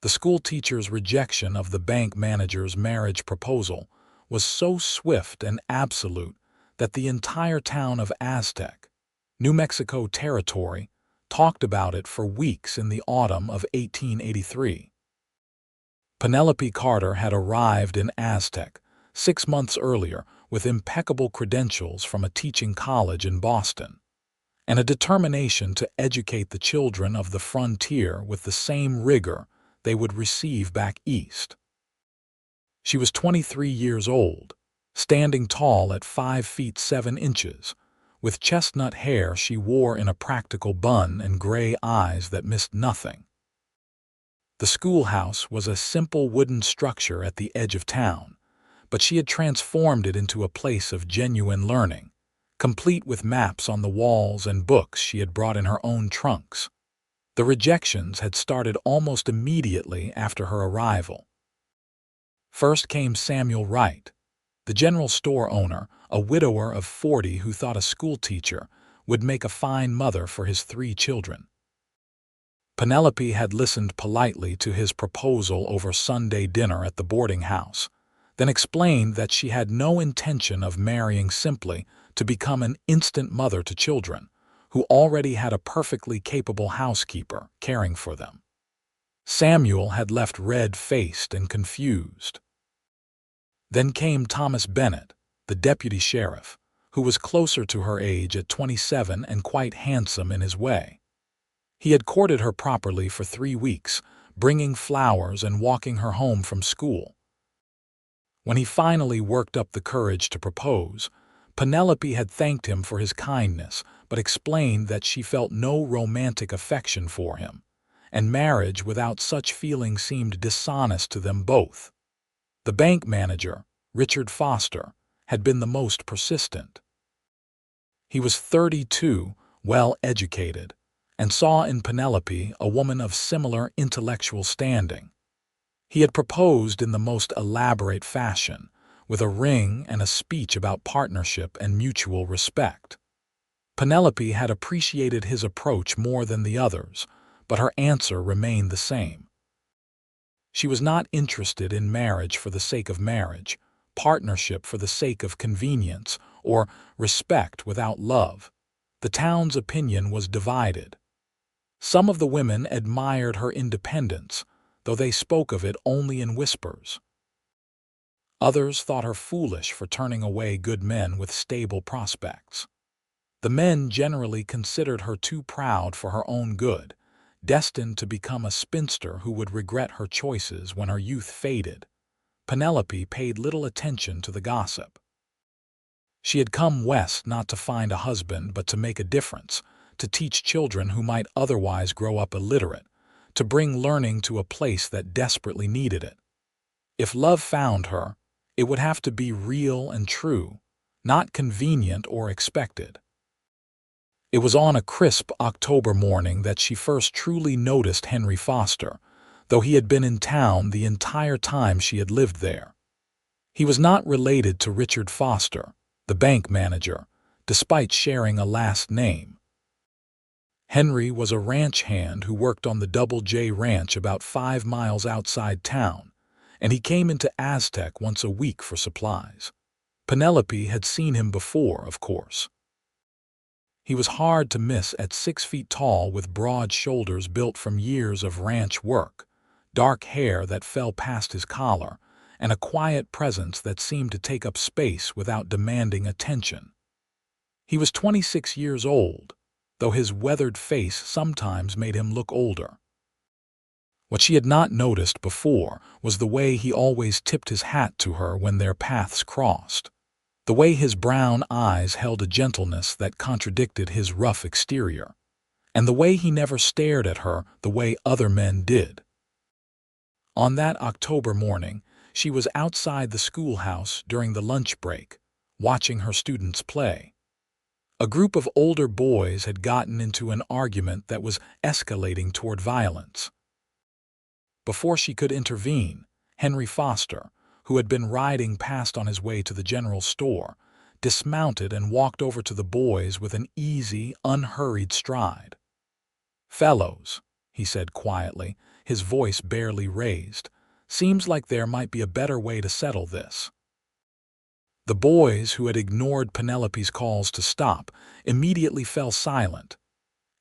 The schoolteacher's rejection of the bank manager's marriage proposal was so swift and absolute that the entire town of Aztec, New Mexico Territory, talked about it for weeks in the autumn of 1883. Penelope Carter had arrived in Aztec 6 months earlier with impeccable credentials from a teaching college in Boston, and a determination to educate the children of the frontier with the same rigor they would receive back east. She was 23 years old, standing tall at 5 feet 7 inches, with chestnut hair she wore in a practical bun and gray eyes that missed nothing. The schoolhouse was a simple wooden structure at the edge of town, but she had transformed it into a place of genuine learning, complete with maps on the walls and books she had brought in her own trunks. The rejections had started almost immediately after her arrival. First came Samuel Wright, the general store owner, a widower of 40 who thought a schoolteacher would make a fine mother for his 3 children. Penelope had listened politely to his proposal over Sunday dinner at the boarding house, then explained that she had no intention of marrying simply to become an instant mother to children, who already had a perfectly capable housekeeper caring for them. Samuel had left red-faced and confused. Then came Thomas Bennett, the deputy sheriff, who was closer to her age at 27 and quite handsome in his way. He had courted her properly for 3 weeks, bringing flowers and walking her home from school. When he finally worked up the courage to propose, Penelope had thanked him for his kindness, but explained that she felt no romantic affection for him, and marriage without such feeling seemed dishonest to them both. The bank manager, Richard Foster, had been the most persistent. He was 32, well-educated, and saw in Penelope a woman of similar intellectual standing. He had proposed in the most elaborate fashion, with a ring and a speech about partnership and mutual respect. Penelope had appreciated his approach more than the others, but her answer remained the same. She was not interested in marriage for the sake of marriage, partnership for the sake of convenience, or respect without love. The town's opinion was divided. Some of the women admired her independence, though they spoke of it only in whispers. Others thought her foolish for turning away good men with stable prospects. The men generally considered her too proud for her own good, destined to become a spinster who would regret her choices when her youth faded. Penelope paid little attention to the gossip. She had come west not to find a husband but to make a difference, to teach children who might otherwise grow up illiterate, to bring learning to a place that desperately needed it. If love found her, it would have to be real and true, not convenient or expected. It was on a crisp October morning that she first truly noticed Henry Foster, though he had been in town the entire time she had lived there. He was not related to Richard Foster, the bank manager, despite sharing a last name. Henry was a ranch hand who worked on the Double J Ranch about 5 miles outside town, and he came into Aztec once a week for supplies. Penelope had seen him before, of course. He was hard to miss at 6 feet tall with broad shoulders built from years of ranch work, dark hair that fell past his collar, and a quiet presence that seemed to take up space without demanding attention. He was 26 years old, though his weathered face sometimes made him look older. What she had not noticed before was the way he always tipped his hat to her when their paths crossed, the way his brown eyes held a gentleness that contradicted his rough exterior, and the way he never stared at her the way other men did. On that October morning, she was outside the schoolhouse during the lunch break, watching her students play. A group of older boys had gotten into an argument that was escalating toward violence. Before she could intervene, Henry Foster, who had been riding past on his way to the general store, dismounted and walked over to the boys with an easy, unhurried stride. "Fellows," he said quietly, his voice barely raised. "Seems like there might be a better way to settle this." The boys, who had ignored Penelope's calls to stop, immediately fell silent.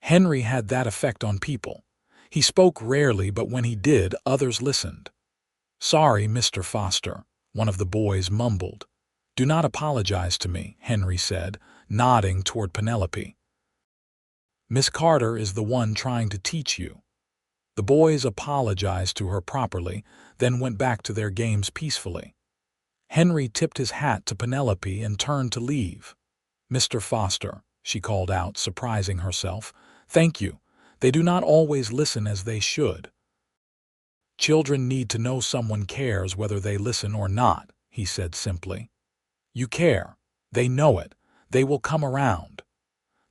Henry had that effect on people. He spoke rarely, but when he did, others listened. "Sorry, Mr. Foster," one of the boys mumbled. "Do not apologize to me," Henry said, nodding toward Penelope. "Miss Carter is the one trying to teach you." The boys apologized to her properly, then went back to their games peacefully. Henry tipped his hat to Penelope and turned to leave. "Mr. Foster," she called out, surprising herself. "Thank you. They do not always listen as they should." "Children need to know someone cares whether they listen or not," he said simply. "You care. They know it. They will come around."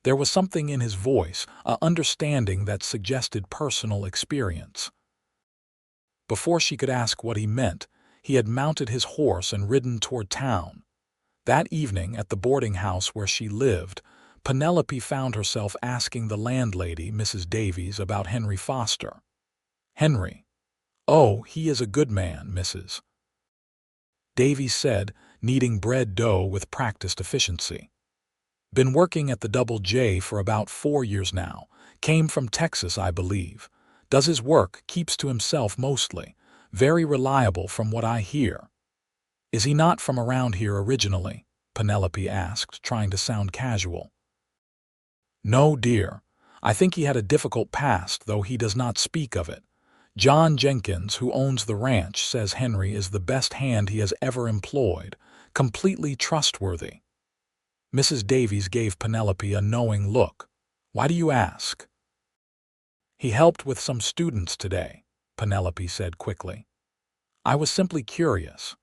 There was something in his voice, an understanding that suggested personal experience. Before she could ask what he meant, he had mounted his horse and ridden toward town. That evening, at the boarding house where she lived, Penelope found herself asking the landlady, Mrs. Davies, about Henry Foster. "Henry? Oh, he is a good man, Mrs. Davies said, kneading bread dough with practiced efficiency. "Been working at the Double J for about 4 years now. Came from Texas, I believe. Does his work, keeps to himself mostly. Very reliable from what I hear." "Is he not from around here originally?" Penelope asked, trying to sound casual. "No, dear. I think he had a difficult past, though he does not speak of it. John Jenkins, who owns the ranch, says Henry is the best hand he has ever employed, completely trustworthy." Mrs. Davies gave Penelope a knowing look. "Why do you ask?" "He helped with some students today," Penelope said quickly. "I was simply curious."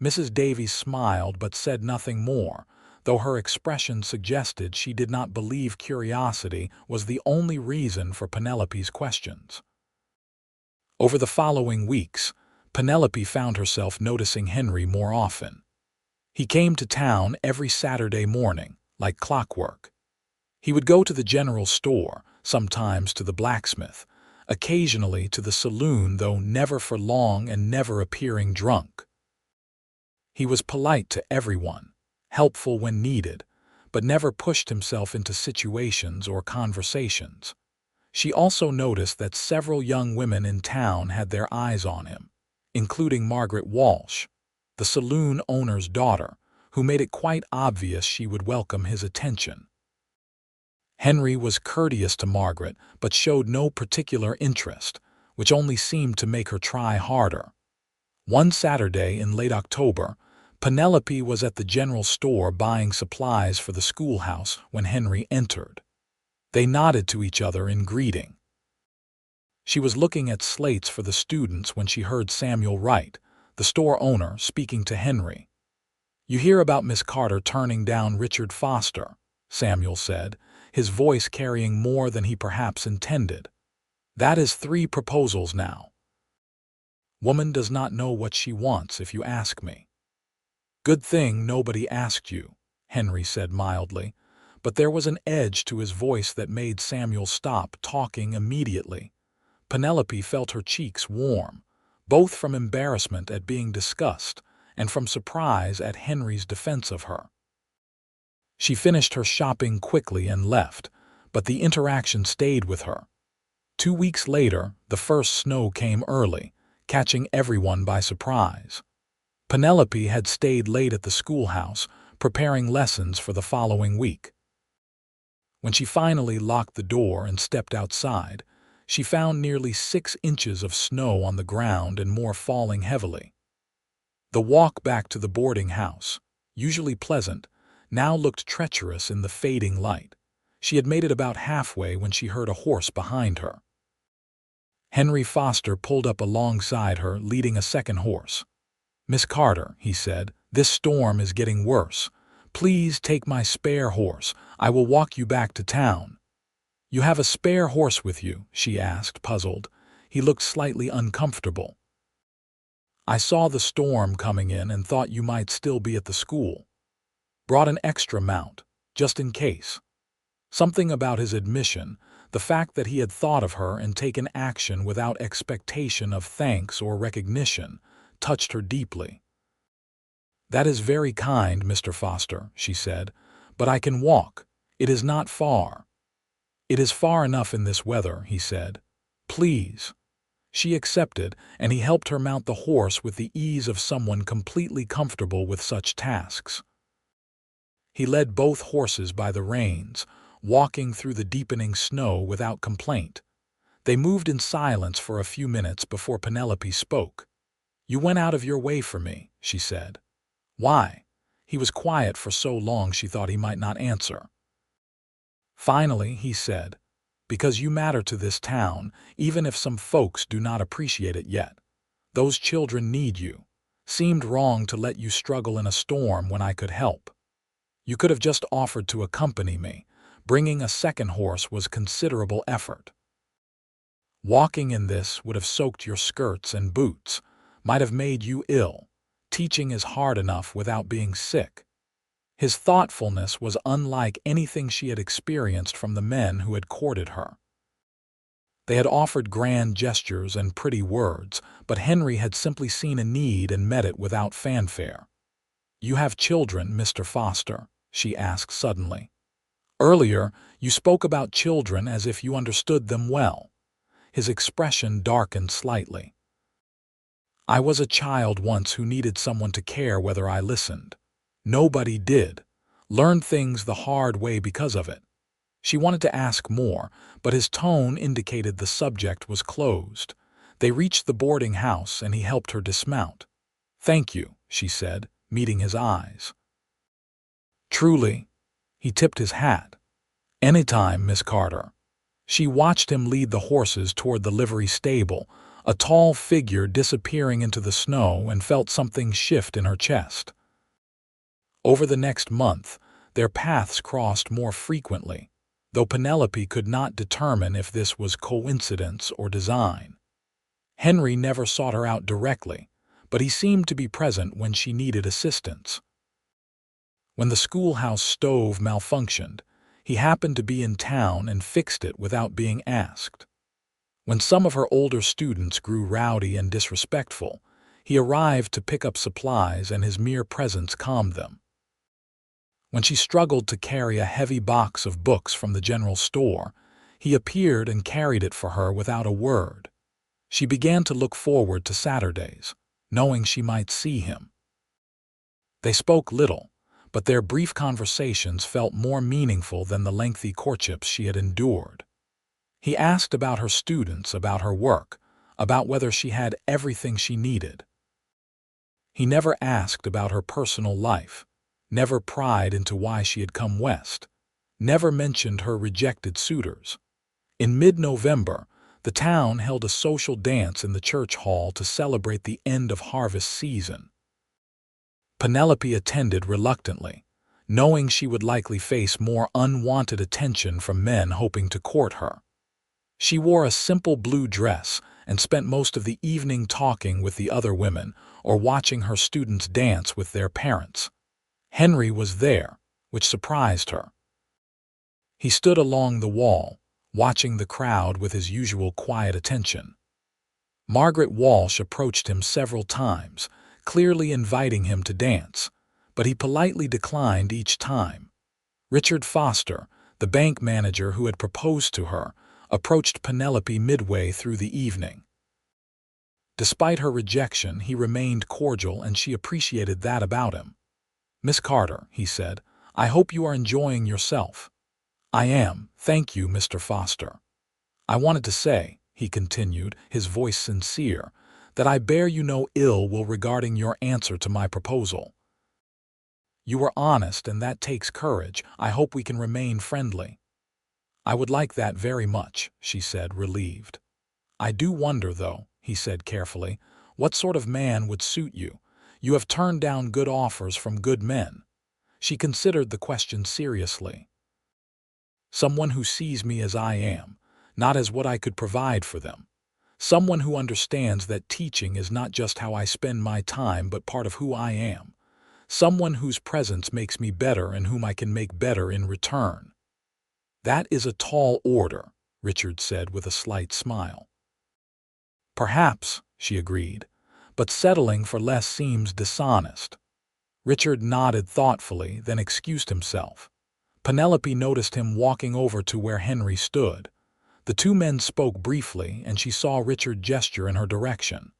Mrs. Davies smiled but said nothing more, though her expression suggested she did not believe curiosity was the only reason for Penelope's questions. Over the following weeks, Penelope found herself noticing Henry more often. He came to town every Saturday morning, like clockwork. He would go to the general store, sometimes to the blacksmith, occasionally to the saloon, though never for long, and never appearing drunk. He was polite to everyone, helpful when needed, but never pushed himself into situations or conversations. She also noticed that several young women in town had their eyes on him, including Margaret Walsh, the saloon owner's daughter, who made it quite obvious she would welcome his attention. Henry was courteous to Margaret, but showed no particular interest, which only seemed to make her try harder. One Saturday in late October, Penelope was at the general store buying supplies for the schoolhouse when Henry entered. They nodded to each other in greeting. She was looking at slates for the students when she heard Samuel Wright, the store owner, speaking to Henry. "You hear about Miss Carter turning down Richard Foster," Samuel said, his voice carrying more than he perhaps intended. "That is 3 proposals now. Woman does not know what she wants, if you ask me." "Good thing nobody asked you," Henry said mildly, but there was an edge to his voice that made Samuel stop talking immediately. Penelope felt her cheeks warm, both from embarrassment at being discussed and from surprise at Henry's defense of her. She finished her shopping quickly and left, but the interaction stayed with her. 2 weeks later, the first snow came early, catching everyone by surprise. Penelope had stayed late at the schoolhouse, preparing lessons for the following week. When she finally locked the door and stepped outside, she found nearly 6 inches of snow on the ground and more falling heavily. The walk back to the boarding house, usually pleasant, now looked treacherous in the fading light. She had made it about halfway when she heard a horse behind her. Henry Foster pulled up alongside her, leading a second horse. "Miss Carter," he said, "this storm is getting worse. Please take my spare horse. I will walk you back to town." "You have a spare horse with you?" she asked, puzzled. He looked slightly uncomfortable. "I saw the storm coming in and thought you might still be at the school. Brought an extra mount, just in case." Something about his admission, The fact that he had thought of her and taken action without expectation of thanks or recognition touched her deeply. "That is very kind, Mr. Foster," she said, "but I can walk. It is not far." "It is far enough in this weather," he said. "Please." She accepted, and he helped her mount the horse with the ease of someone completely comfortable with such tasks. He led both horses by the reins, walking through the deepening snow without complaint. They moved in silence for a few minutes before Penelope spoke. "You went out of your way for me," she said. "Why?" He was quiet for so long she thought he might not answer. Finally, he said, "Because you matter to this town, even if some folks do not appreciate it yet. Those children need you. Seemed wrong to let you struggle in a storm when I could help. You could have just offered to accompany me. Bringing a second horse was considerable effort. Walking in this would have soaked your skirts and boots, might have made you ill. Teaching is hard enough without being sick." His thoughtfulness was unlike anything she had experienced from the men who had courted her. They had offered grand gestures and pretty words, but Henry had simply seen a need and met it without fanfare. "You have children, Mr. Foster?" she asked suddenly. "Earlier, you spoke about children as if you understood them well." His expression darkened slightly. "I was a child once who needed someone to care whether I listened. Nobody did. Learned things the hard way because of it." She wanted to ask more, but his tone indicated the subject was closed. They reached the boarding house and he helped her dismount. "Thank you," she said, meeting his eyes. "Truly." He tipped his hat. "Anytime, Miss Carter." She watched him lead the horses toward the livery stable, a tall figure disappearing into the snow, and felt something shift in her chest. Over the next month, their paths crossed more frequently, though Penelope could not determine if this was coincidence or design. Henry never sought her out directly, but he seemed to be present when she needed assistance. When the schoolhouse stove malfunctioned, he happened to be in town and fixed it without being asked. When some of her older students grew rowdy and disrespectful, he arrived to pick up supplies, and his mere presence calmed them. When she struggled to carry a heavy box of books from the general store, he appeared and carried it for her without a word. She began to look forward to Saturdays, knowing she might see him. They spoke little, but their brief conversations felt more meaningful than the lengthy courtships she had endured. He asked about her students, about her work, about whether she had everything she needed. He never asked about her personal life, never pried into why she had come west, never mentioned her rejected suitors. In mid-November, the town held a social dance in the church hall to celebrate the end of harvest season. Penelope attended reluctantly, knowing she would likely face more unwanted attention from men hoping to court her. She wore a simple blue dress and spent most of the evening talking with the other women or watching her students dance with their parents. Henry was there, which surprised her. He stood along the wall, watching the crowd with his usual quiet attention. Margaret Walsh approached him several times, clearly inviting him to dance, but he politely declined each time. Richard Foster, the bank manager who had proposed to her, approached Penelope midway through the evening. Despite her rejection, he remained cordial, and she appreciated that about him. "Miss Carter," he said, "I hope you are enjoying yourself." "I am, thank you, Mr. Foster. I wanted to say," he continued, his voice sincere, "that I bear you no ill will regarding your answer to my proposal. You were honest, and that takes courage. I hope we can remain friendly." "I would like that very much," she said, relieved. "I do wonder, though," he said carefully, "what sort of man would suit you? You have turned down good offers from good men." She considered the question seriously. "Someone who sees me as I am, not as what I could provide for them. Someone who understands that teaching is not just how I spend my time but part of who I am. Someone whose presence makes me better and whom I can make better in return." "That is a tall order," Richard said with a slight smile. Perhaps, she agreed, but settling for less seems dishonest. Richard nodded thoughtfully, then excused himself. Penelope noticed him walking over to where Henry stood. The two men spoke briefly, and she saw Richard gesture in her direction.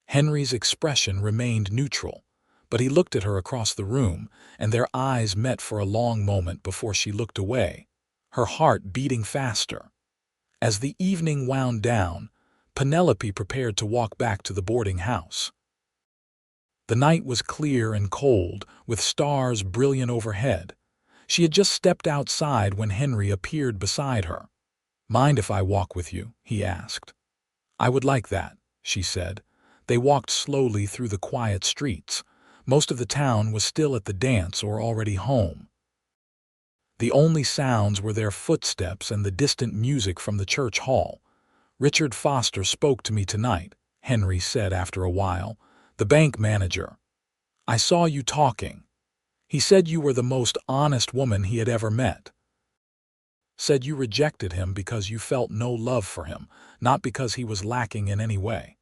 Henry's expression remained neutral, but he looked at her across the room, and their eyes met for a long moment before she looked away, her heart beating faster. As the evening wound down, Penelope prepared to walk back to the boarding house. The night was clear and cold, with stars brilliant overhead. She had just stepped outside when Henry appeared beside her. "Mind if I walk with you?" he asked. "I would like that," she said. They walked slowly through the quiet streets. Most of the town was still at the dance or already home. The only sounds were their footsteps and the distant music from the church hall. "Richard Foster spoke to me tonight," Henry said after a while. "The bank manager. I saw you talking. He said you were the most honest woman he had ever met. Said you rejected him because you felt no love for him, not because he was lacking in any way."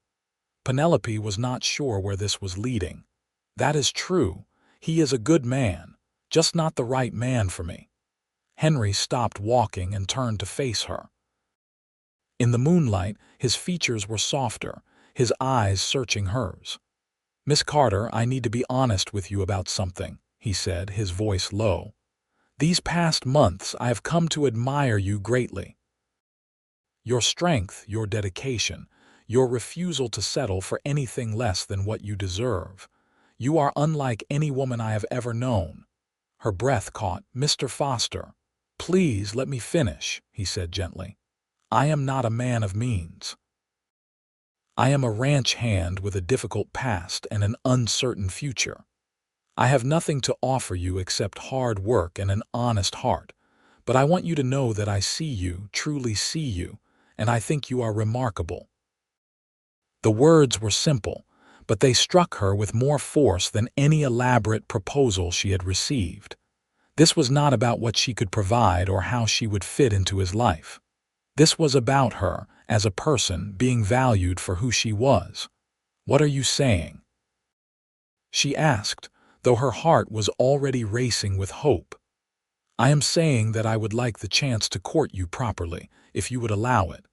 Penelope was not sure where this was leading. "That is true. He is a good man, just not the right man for me." Henry stopped walking and turned to face her. In the moonlight, his features were softer, his eyes searching hers. "Miss Carter, I need to be honest with you about something," he said, his voice low. "These past months I have come to admire you greatly. Your strength, your dedication, your refusal to settle for anything less than what you deserve. You are unlike any woman I have ever known." Her breath caught. "Mr. Foster, please let me finish," he said gently. "I am not a man of means. I am a ranch hand with a difficult past and an uncertain future. I have nothing to offer you except hard work and an honest heart, but I want you to know that I see you, truly see you, and I think you are remarkable." The words were simple, but they struck her with more force than any elaborate proposal she had received. This was not about what she could provide or how she would fit into his life. This was about her, as a person, being valued for who she was. "What are you saying?" she asked, though her heart was already racing with hope. "I am saying that I would like the chance to court you properly, if you would allow it.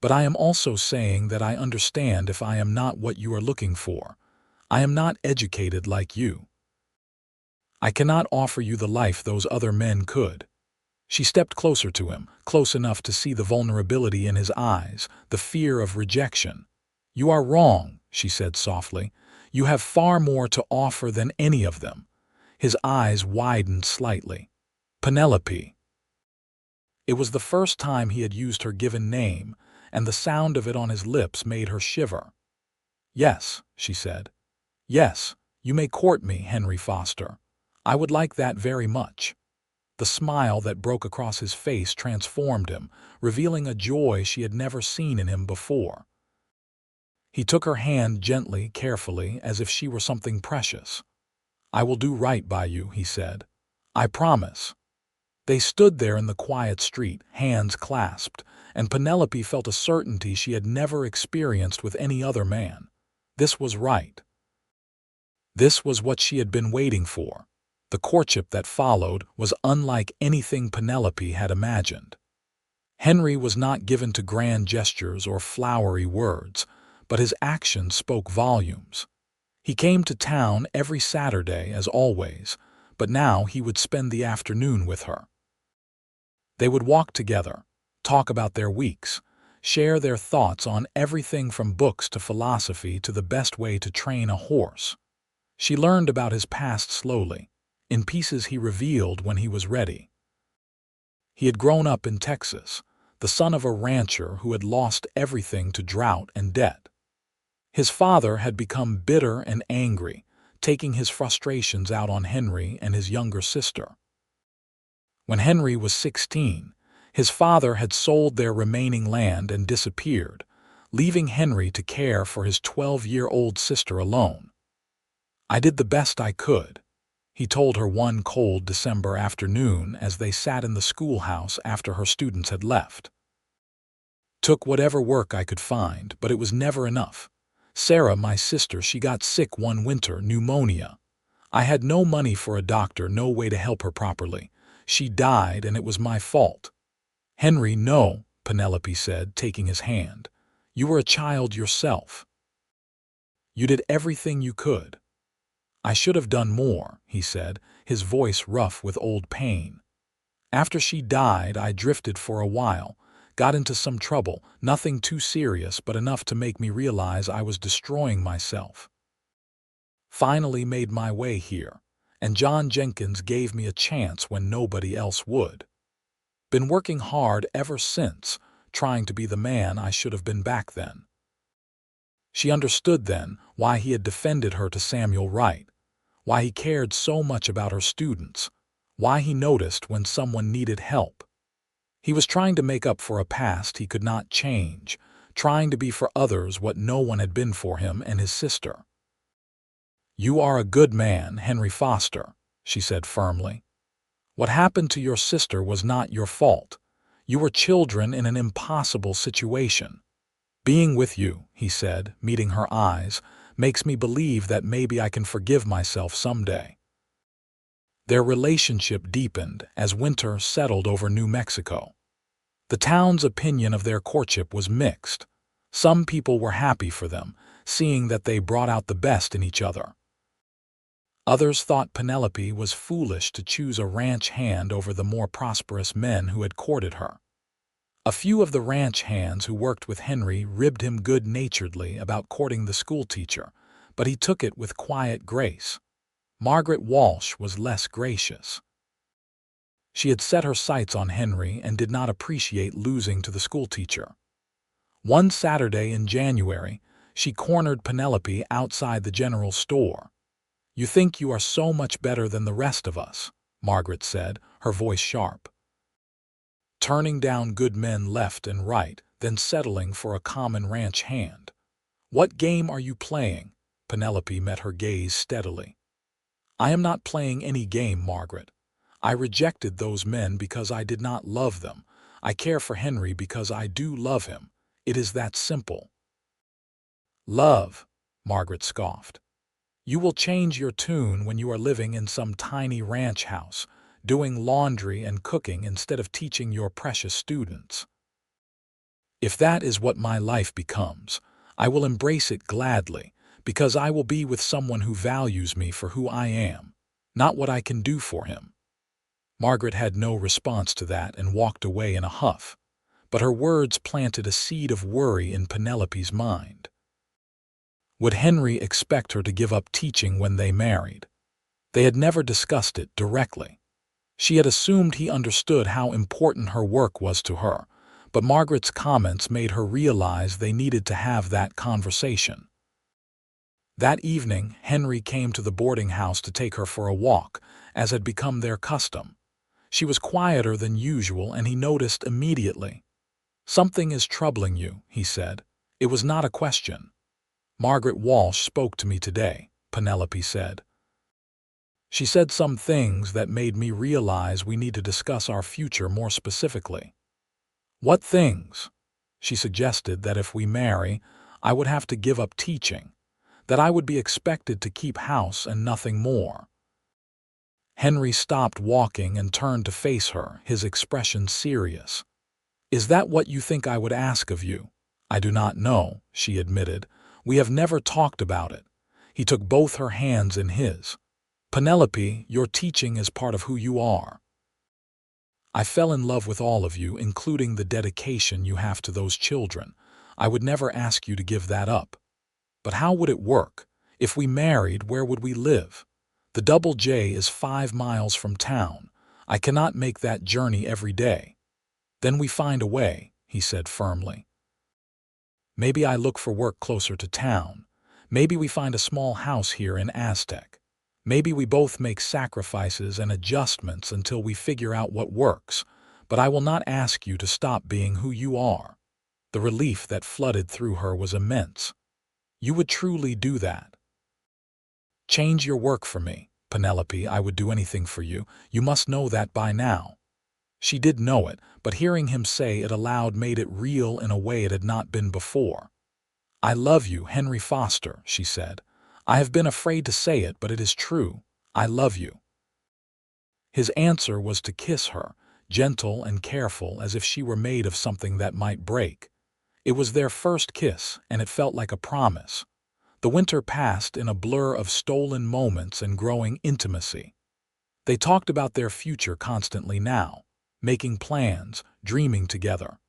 But I am also saying that I understand if I am not what you are looking for. I am not educated like you. I cannot offer you the life those other men could." She stepped closer to him, close enough to see the vulnerability in his eyes, the fear of rejection. "You are wrong," she said softly. "You have far more to offer than any of them." His eyes widened slightly. "Penelope." It was the first time he had used her given name, and the sound of it on his lips made her shiver. "Yes," she said. "Yes, you may court me, Henry Foster. I would like that very much." The smile that broke across his face transformed him, revealing a joy she had never seen in him before. He took her hand gently, carefully, as if she were something precious. "I will do right by you," he said. "I promise." They stood there in the quiet street, hands clasped, and Penelope felt a certainty she had never experienced with any other man. This was right. This was what she had been waiting for. The courtship that followed was unlike anything Penelope had imagined. Henry was not given to grand gestures or flowery words, but his actions spoke volumes. He came to town every Saturday, as always, but now he would spend the afternoon with her. They would walk together, talk about their weeks, share their thoughts on everything from books to philosophy to the best way to train a horse. She learned about his past slowly, in pieces he revealed when he was ready. He had grown up in Texas, the son of a rancher who had lost everything to drought and debt. His father had become bitter and angry, taking his frustrations out on Henry and his younger sister. When Henry was 16, his father had sold their remaining land and disappeared, leaving Henry to care for his 12-year-old sister alone. "I did the best I could," he told her one cold December afternoon as they sat in the schoolhouse after her students had left. Took whatever work I could find, but it was never enough. Sarah, my sister, she got sick one winter, pneumonia. I had no money for a doctor, no way to help her properly. She died, and it was my fault. Henry, no, Penelope said, taking his hand. You were a child yourself. You did everything you could. I should have done more, he said, his voice rough with old pain. After she died, I drifted for a while, got into some trouble, nothing too serious but enough to make me realize I was destroying myself. Finally made my way here, and John Jenkins gave me a chance when nobody else would. Been working hard ever since, trying to be the man I should have been back then. She understood then why he had defended her to Samuel Wright, why he cared so much about her students, why he noticed when someone needed help. He was trying to make up for a past he could not change, trying to be for others what no one had been for him and his sister. You are a good man, Henry Foster, she said firmly. What happened to your sister was not your fault. You were children in an impossible situation. Being with you, he said, meeting her eyes, makes me believe that maybe I can forgive myself someday. Their relationship deepened as winter settled over New Mexico. The town's opinion of their courtship was mixed. Some people were happy for them, seeing that they brought out the best in each other. Others thought Penelope was foolish to choose a ranch hand over the more prosperous men who had courted her. A few of the ranch hands who worked with Henry ribbed him good-naturedly about courting the schoolteacher, but he took it with quiet grace. Margaret Walsh was less gracious. She had set her sights on Henry and did not appreciate losing to the schoolteacher. One Saturday in January, she cornered Penelope outside the general store. You think you are so much better than the rest of us, Margaret said, her voice sharp. Turning down good men left and right, then settling for a common ranch hand. What game are you playing? Penelope met her gaze steadily. I am not playing any game, Margaret. I rejected those men because I did not love them. I care for Henry because I do love him. It is that simple. Love, Margaret scoffed. You will change your tune when you are living in some tiny ranch house, doing laundry and cooking instead of teaching your precious students. If that is what my life becomes, I will embrace it gladly, because I will be with someone who values me for who I am, not what I can do for him. Margaret had no response to that and walked away in a huff, but her words planted a seed of worry in Penelope's mind. Would Henry expect her to give up teaching when they married? They had never discussed it directly. She had assumed he understood how important her work was to her, but Margaret's comments made her realize they needed to have that conversation. That evening, Henry came to the boarding house to take her for a walk, as had become their custom. She was quieter than usual, and he noticed immediately. Something is troubling you, he said. It was not a question. Margaret Walsh spoke to me today, Penelope said. She said some things that made me realize we need to discuss our future more specifically. What things? She suggested that if we marry, I would have to give up teaching, that I would be expected to keep house and nothing more. Henry stopped walking and turned to face her, his expression serious. Is that what you think I would ask of you? I do not know, she admitted. We have never talked about it. He took both her hands in his. Penelope, your teaching is part of who you are. I fell in love with all of you, including the dedication you have to those children. I would never ask you to give that up. But how would it work? If we married, where would we live? The Double J is 5 miles from town. I cannot make that journey every day. Then we find a way, he said firmly. Maybe I look for work closer to town. Maybe we find a small house here in Aztec. Maybe we both make sacrifices and adjustments until we figure out what works, but I will not ask you to stop being who you are. The relief that flooded through her was immense. You would truly do that. Change your work for me, Penelope, I would do anything for you. You must know that by now." She did know it, but hearing him say it aloud made it real in a way it had not been before. "I love you, Henry Foster," she said. "I have been afraid to say it, but it is true. I love you." His answer was to kiss her, gentle and careful as if she were made of something that might break. It was their first kiss, and it felt like a promise. The winter passed in a blur of stolen moments and growing intimacy. They talked about their future constantly now, making plans, dreaming together.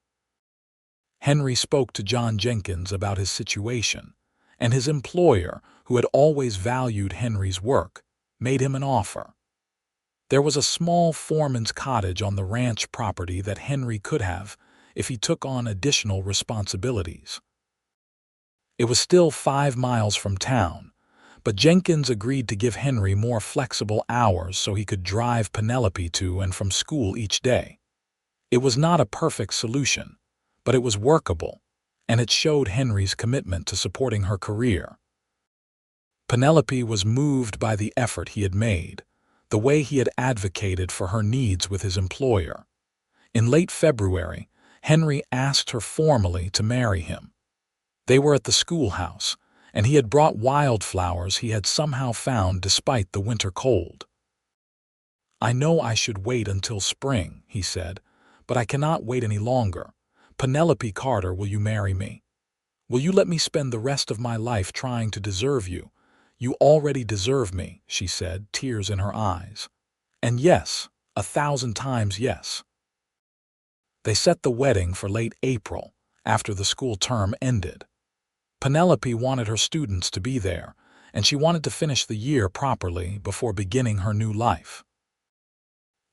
Henry spoke to John Jenkins about his situation, and his employer, who had always valued Henry's work, made him an offer. There was a small foreman's cottage on the ranch property that Henry could have if he took on additional responsibilities. It was still 5 miles from town, but Jenkins agreed to give Henry more flexible hours so he could drive Penelope to and from school each day. It was not a perfect solution, but it was workable, and it showed Henry's commitment to supporting her career. Penelope was moved by the effort he had made, the way he had advocated for her needs with his employer. In late February, Henry asked her formally to marry him. They were at the schoolhouse, and he had brought wildflowers he had somehow found despite the winter cold. "I know I should wait until spring," he said, "but I cannot wait any longer. Penelope Carter, will you marry me? Will you let me spend the rest of my life trying to deserve you? You already deserve me," she said, tears in her eyes. "And yes, 1,000 times yes." They set the wedding for late April, after the school term ended. Penelope wanted her students to be there, and she wanted to finish the year properly before beginning her new life.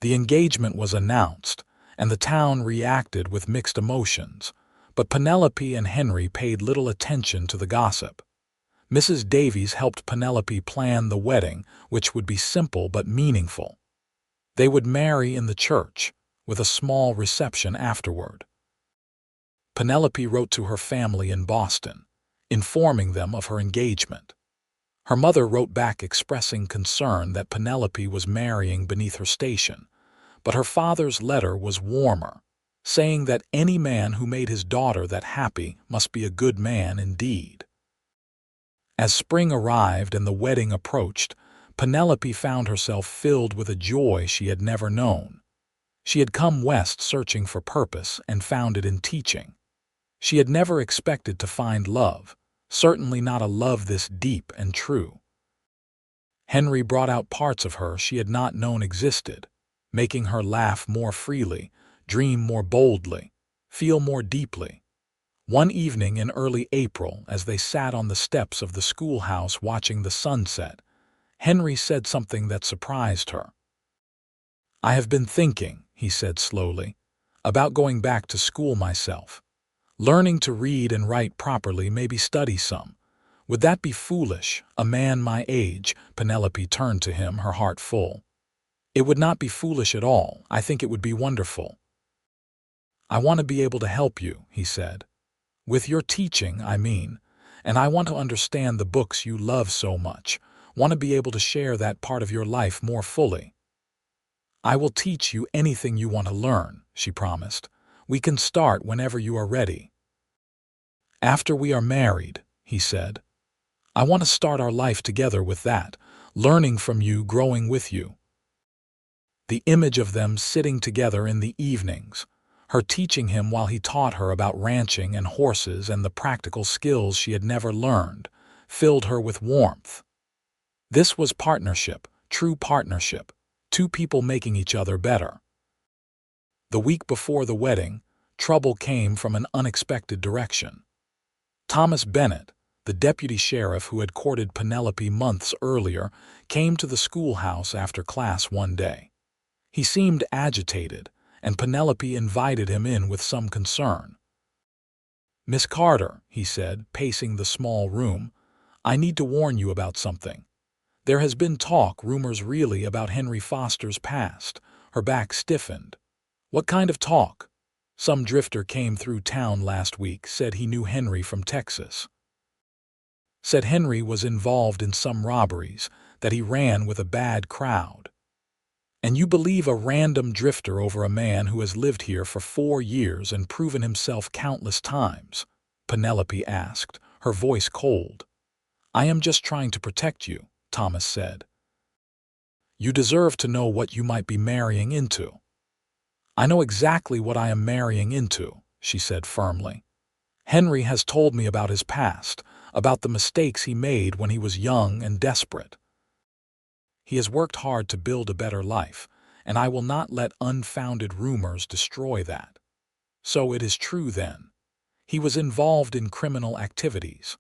The engagement was announced, and the town reacted with mixed emotions, but Penelope and Henry paid little attention to the gossip. Mrs. Davies helped Penelope plan the wedding, which would be simple but meaningful. They would marry in the church, with a small reception afterward. Penelope wrote to her family in Boston, informing them of her engagement. Her mother wrote back expressing concern that Penelope was marrying beneath her station, but her father's letter was warmer, saying that any man who made his daughter that happy must be a good man indeed. As spring arrived and the wedding approached, Penelope found herself filled with a joy she had never known. She had come west searching for purpose and found it in teaching. She had never expected to find love, certainly not a love this deep and true. Henry brought out parts of her she had not known existed, making her laugh more freely, dream more boldly, feel more deeply. One evening in early April, as they sat on the steps of the schoolhouse watching the sunset, Henry said something that surprised her. "I have been thinking," he said slowly, "about going back to school myself. Learning to read and write properly, maybe study some. Would that be foolish, a man my age?" Penelope turned to him, her heart full. "It would not be foolish at all. I think it would be wonderful." "I want to be able to help you," he said. "With your teaching, I mean, and I want to understand the books you love so much, want to be able to share that part of your life more fully." "I will teach you anything you want to learn," she promised. "We can start whenever you are ready." "After we are married," he said. "I want to start our life together with that, learning from you, growing with you." The image of them sitting together in the evenings, her teaching him while he taught her about ranching and horses and the practical skills she had never learned, filled her with warmth. This was partnership, true partnership, two people making each other better. The week before the wedding, trouble came from an unexpected direction. Thomas Bennett, the deputy sheriff who had courted Penelope months earlier, came to the schoolhouse after class one day. He seemed agitated, and Penelope invited him in with some concern. "Miss Carter," he said, pacing the small room, "I need to warn you about something. There has been talk, rumors really, about Henry Foster's past." Her back stiffened. "What kind of talk?" "Some drifter came through town last week, said he knew Henry from Texas. Said Henry was involved in some robberies, that he ran with a bad crowd. And you believe a random drifter over a man who has lived here for 4 years and proven himself countless times? Penelope asked, her voice cold. I am just trying to protect you, Thomas said. You deserve to know what you might be marrying into. I know exactly what I am marrying into, she said firmly. Henry has told me about his past, about the mistakes he made when he was young and desperate. He has worked hard to build a better life, and I will not let unfounded rumors destroy that. So it is true then. He was involved in criminal activities.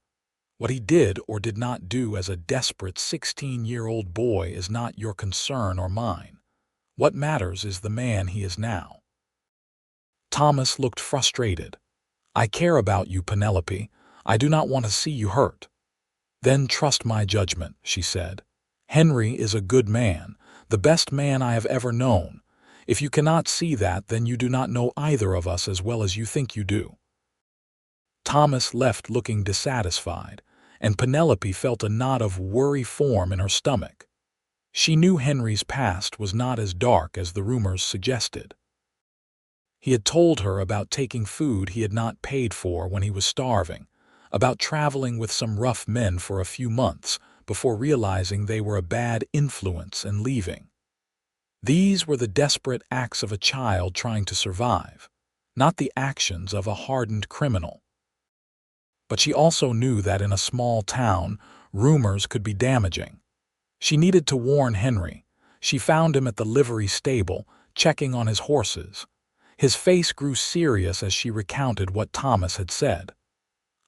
What he did or did not do as a desperate 16-year-old boy is not your concern or mine. What matters is the man he is now. Thomas looked frustrated. I care about you, Penelope. I do not want to see you hurt. Then trust my judgment, she said. Henry is a good man, the best man I have ever known. If you cannot see that, then you do not know either of us as well as you think you do. Thomas left looking dissatisfied, and Penelope felt a knot of worry form in her stomach. She knew Henry's past was not as dark as the rumors suggested. He had told her about taking food he had not paid for when he was starving, about traveling with some rough men for a few months before realizing they were a bad influence and leaving. These were the desperate acts of a child trying to survive, not the actions of a hardened criminal. But she also knew that in a small town, rumors could be damaging. She needed to warn Henry. She found him at the livery stable, checking on his horses. His face grew serious as she recounted what Thomas had said.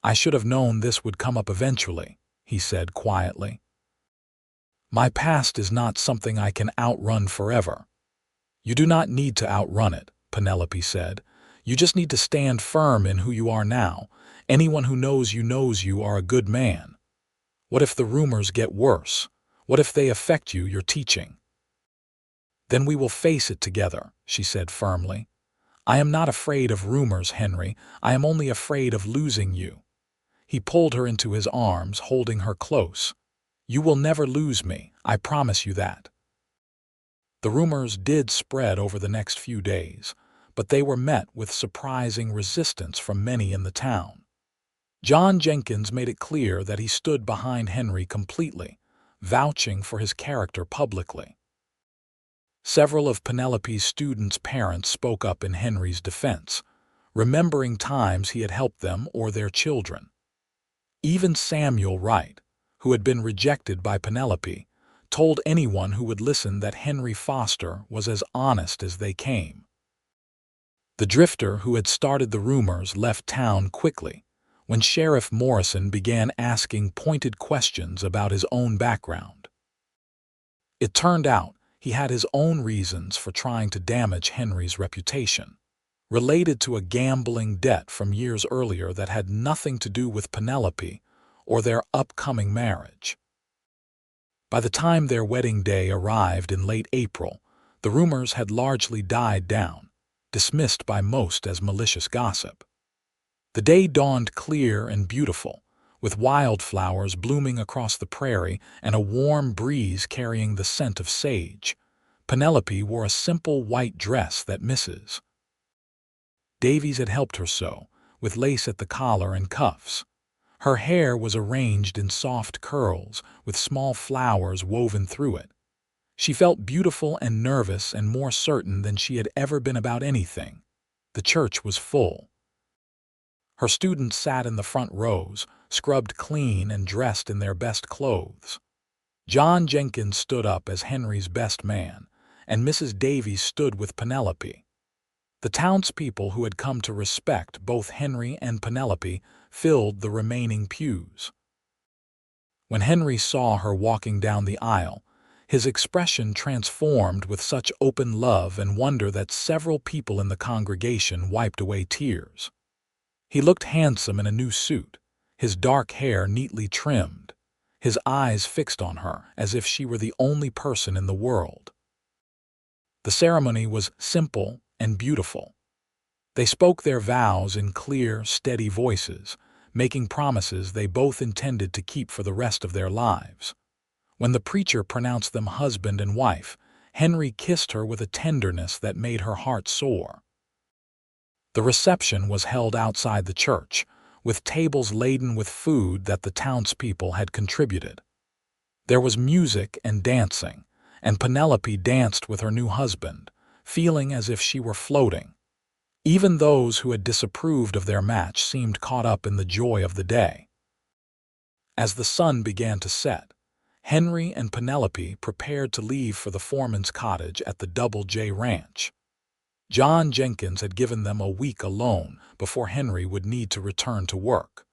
I should have known this would come up eventually, he said quietly. My past is not something I can outrun forever. You do not need to outrun it, Penelope said. You just need to stand firm in who you are now. Anyone who knows you are a good man. What if the rumors get worse? What if they affect you, your teaching? Then we will face it together, she said firmly. I am not afraid of rumors, Henry. I am only afraid of losing you. He pulled her into his arms, holding her close. You will never lose me, I promise you that. The rumors did spread over the next few days, but they were met with surprising resistance from many in the town. John Jenkins made it clear that he stood behind Henry completely, vouching for his character publicly. Several of Penelope's students' parents spoke up in Henry's defense, remembering times he had helped them or their children. Even Samuel Wright, who had been rejected by Penelope, told anyone who would listen that Henry Foster was as honest as they came. The drifter who had started the rumors left town quickly when Sheriff Morrison began asking pointed questions about his own background. It turned out he had his own reasons for trying to damage Henry's reputation, related to a gambling debt from years earlier that had nothing to do with Penelope or their upcoming marriage. By the time their wedding day arrived in late April, the rumors had largely died down, dismissed by most as malicious gossip. The day dawned clear and beautiful, with wildflowers blooming across the prairie and a warm breeze carrying the scent of sage. Penelope wore a simple white dress that Mrs. Davies had helped her sew, with lace at the collar and cuffs. Her hair was arranged in soft curls, with small flowers woven through it. She felt beautiful and nervous and more certain than she had ever been about anything. The church was full. Her students sat in the front rows, scrubbed clean and dressed in their best clothes. John Jenkins stood up as Henry's best man, and Mrs. Davies stood with Penelope. The townspeople who had come to respect both Henry and Penelope filled the remaining pews. When Henry saw her walking down the aisle, his expression transformed with such open love and wonder that several people in the congregation wiped away tears. He looked handsome in a new suit, his dark hair neatly trimmed, his eyes fixed on her as if she were the only person in the world. The ceremony was simple and beautiful. They spoke their vows in clear, steady voices, making promises they both intended to keep for the rest of their lives. When the preacher pronounced them husband and wife, Henry kissed her with a tenderness that made her heart soar. The reception was held outside the church, with tables laden with food that the townspeople had contributed. There was music and dancing, and Penelope danced with her new husband, feeling as if she were floating. Even those who had disapproved of their match seemed caught up in the joy of the day. As the sun began to set, Henry and Penelope prepared to leave for the foreman's cottage at the Double J Ranch. John Jenkins had given them a week alone before Henry would need to return to work.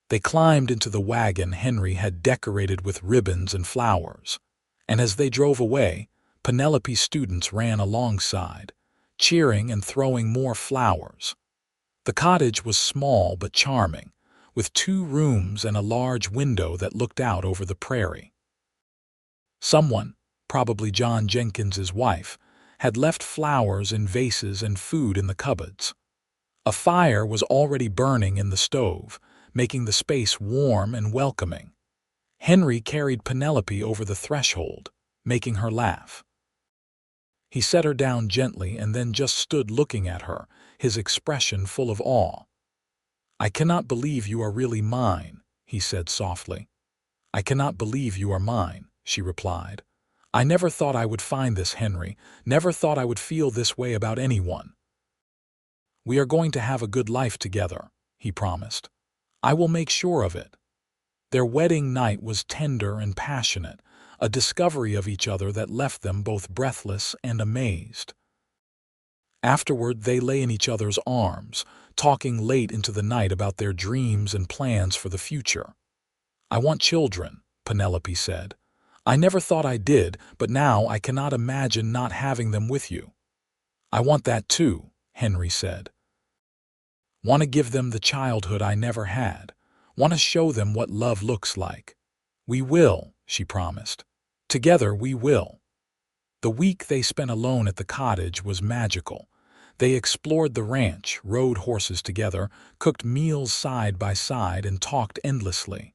They climbed into the wagon Henry had decorated with ribbons and flowers, and as they drove away, Penelope's students ran alongside, cheering and throwing more flowers. The cottage was small but charming, with 2 rooms and a large window that looked out over the prairie. Someone, probably John Jenkins's wife, had left flowers in vases and food in the cupboards. A fire was already burning in the stove, making the space warm and welcoming. Henry carried Penelope over the threshold, making her laugh. He set her down gently and then just stood looking at her, his expression full of awe. "I cannot believe you are really mine," he said softly. "I cannot believe you are mine," she replied. "I never thought I would find this, Henry, never thought I would feel this way about anyone." "We are going to have a good life together," he promised. "I will make sure of it." Their wedding night was tender and passionate, a discovery of each other that left them both breathless and amazed. Afterward, they lay in each other's arms, talking late into the night about their dreams and plans for the future. "I want children," Penelope said. "I never thought I did, but now I cannot imagine not having them with you." "I want that too," Henry said. "Want to give them the childhood I never had. Want to show them what love looks like." "We will," she promised. "Together we will." The week they spent alone at the cottage was magical. They explored the ranch, rode horses together, cooked meals side by side, and talked endlessly.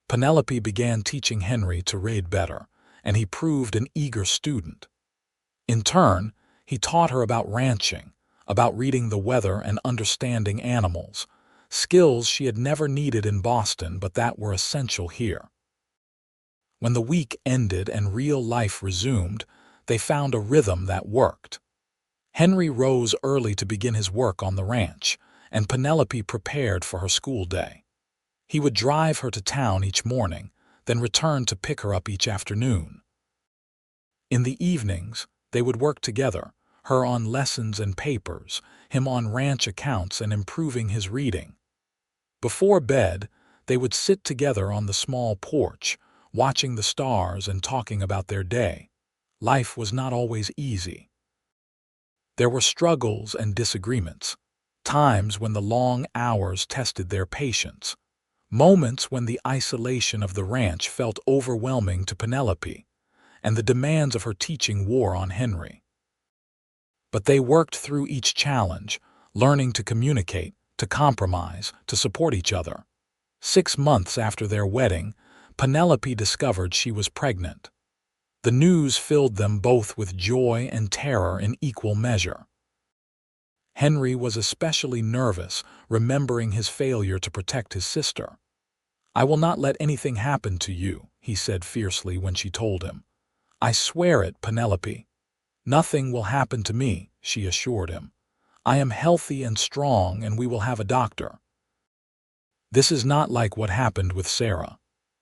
Penelope began teaching Henry to read better, and he proved an eager student. In turn, he taught her about ranching, about reading the weather and understanding animals, skills she had never needed in Boston but that were essential here. When the week ended and real life resumed, they found a rhythm that worked. Henry rose early to begin his work on the ranch, and Penelope prepared for her school day. He would drive her to town each morning, then return to pick her up each afternoon. In the evenings, they would work together, her on lessons and papers, him on ranch accounts and improving his reading. Before bed, they would sit together on the small porch, watching the stars and talking about their day. Life was not always easy. There were struggles and disagreements, times when the long hours tested their patience, moments when the isolation of the ranch felt overwhelming to Penelope, and the demands of her teaching wore on Henry. But they worked through each challenge, learning to communicate, to compromise, to support each other. 6 months after their wedding, Penelope discovered she was pregnant. The news filled them both with joy and terror in equal measure. Henry was especially nervous, remembering his failure to protect his sister. "I will not let anything happen to you," he said fiercely when she told him. "I swear it, Penelope." "Nothing will happen to me," she assured him. "I am healthy and strong, and we will have a doctor." This is not like what happened with Sarah.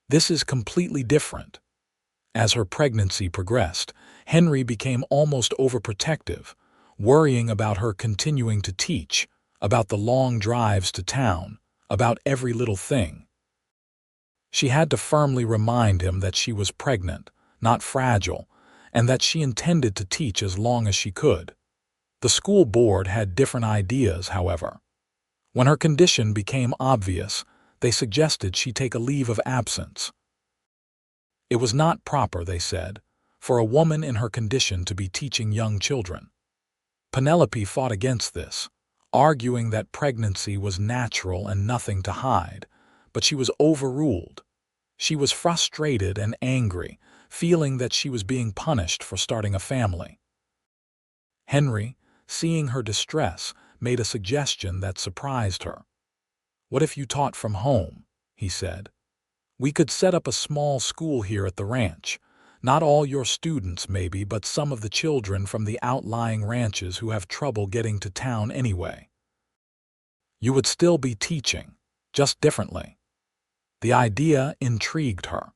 This is completely different. As her pregnancy progressed, Henry became almost overprotective, worrying about her continuing to teach, about the long drives to town, about every little thing. She had to firmly remind him that she was pregnant, not fragile, and that she intended to teach as long as she could. The school board had different ideas, however. When her condition became obvious, they suggested she take a leave of absence. It was not proper, they said, for a woman in her condition to be teaching young children. Penelope fought against this, arguing that pregnancy was natural and nothing to hide, but she was overruled. She was frustrated and angry, feeling that she was being punished for starting a family. Henry, seeing her distress, made a suggestion that surprised her. "What if you taught from home?" he said. "We could set up a small school here at the ranch. Not all your students, maybe, but some of the children from the outlying ranches who have trouble getting to town anyway. You would still be teaching, just differently." The idea intrigued her.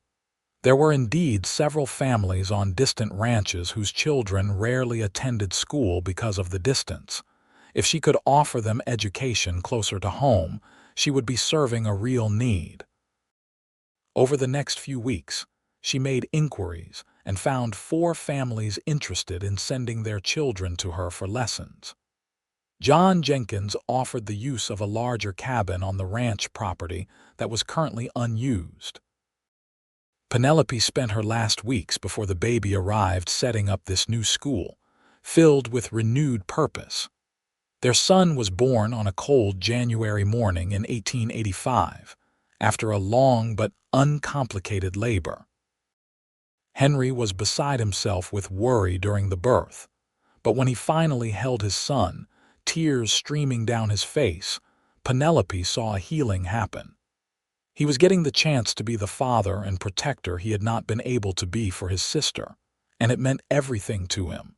There were indeed several families on distant ranches whose children rarely attended school because of the distance. If she could offer them education closer to home, she would be serving a real need. Over the next few weeks, she made inquiries and found 4 families interested in sending their children to her for lessons. John Jenkins offered the use of a larger cabin on the ranch property that was currently unused. Penelope spent her last weeks before the baby arrived setting up this new school, filled with renewed purpose. Their son was born on a cold January morning in 1885, after a long but uncomplicated labor. Henry was beside himself with worry during the birth, but when he finally held his son, tears streaming down his face, Penelope saw a healing happen. He was getting the chance to be the father and protector he had not been able to be for his sister, and it meant everything to him.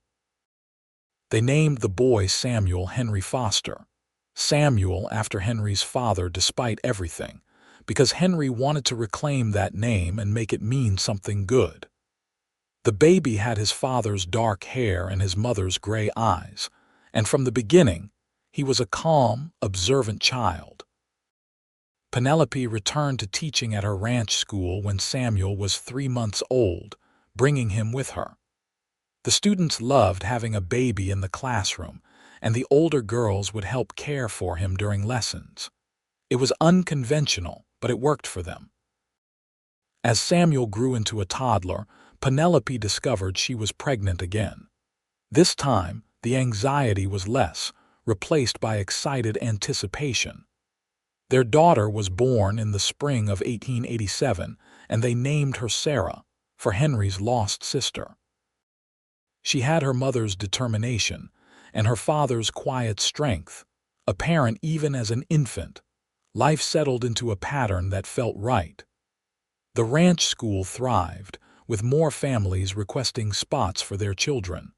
They named the boy Samuel Henry Foster, Samuel after Henry's father despite everything, because Henry wanted to reclaim that name and make it mean something good. The baby had his father's dark hair and his mother's gray eyes, and from the beginning, he was a calm, observant child. Penelope returned to teaching at her ranch school when Samuel was 3 months old, bringing him with her. The students loved having a baby in the classroom, and the older girls would help care for him during lessons. It was unconventional, but it worked for them. As Samuel grew into a toddler, Penelope discovered she was pregnant again. This time, the anxiety was less, replaced by excited anticipation. Their daughter was born in the spring of 1887, and they named her Sarah, for Henry's lost sister. She had her mother's determination and her father's quiet strength, apparent even as an infant. Life settled into a pattern that felt right. The ranch school thrived, with more families requesting spots for their children.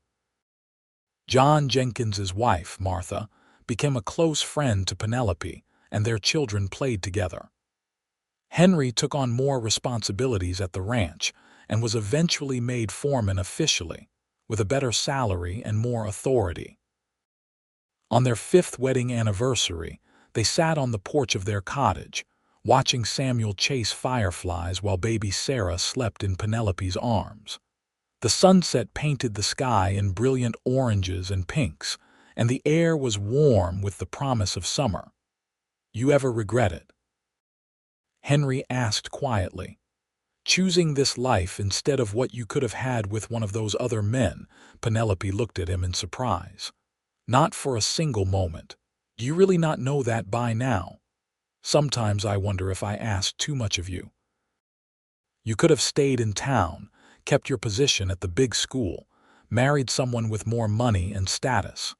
John Jenkins's wife, Martha, became a close friend to Penelope, and their children played together. Henry took on more responsibilities at the ranch and was eventually made foreman officially, with a better salary and more authority. On their 5th wedding anniversary, they sat on the porch of their cottage, watching Samuel chase fireflies while baby Sarah slept in Penelope's arms. The sunset painted the sky in brilliant oranges and pinks, and the air was warm with the promise of summer. "You ever regret it?" Henry asked quietly. "Choosing this life instead of what you could have had with one of those other men?" Penelope looked at him in surprise. "Not for a single moment. Do you really not know that by now? Sometimes I wonder if I asked too much of you. You could have stayed in town, kept your position at the big school, married someone with more money and status."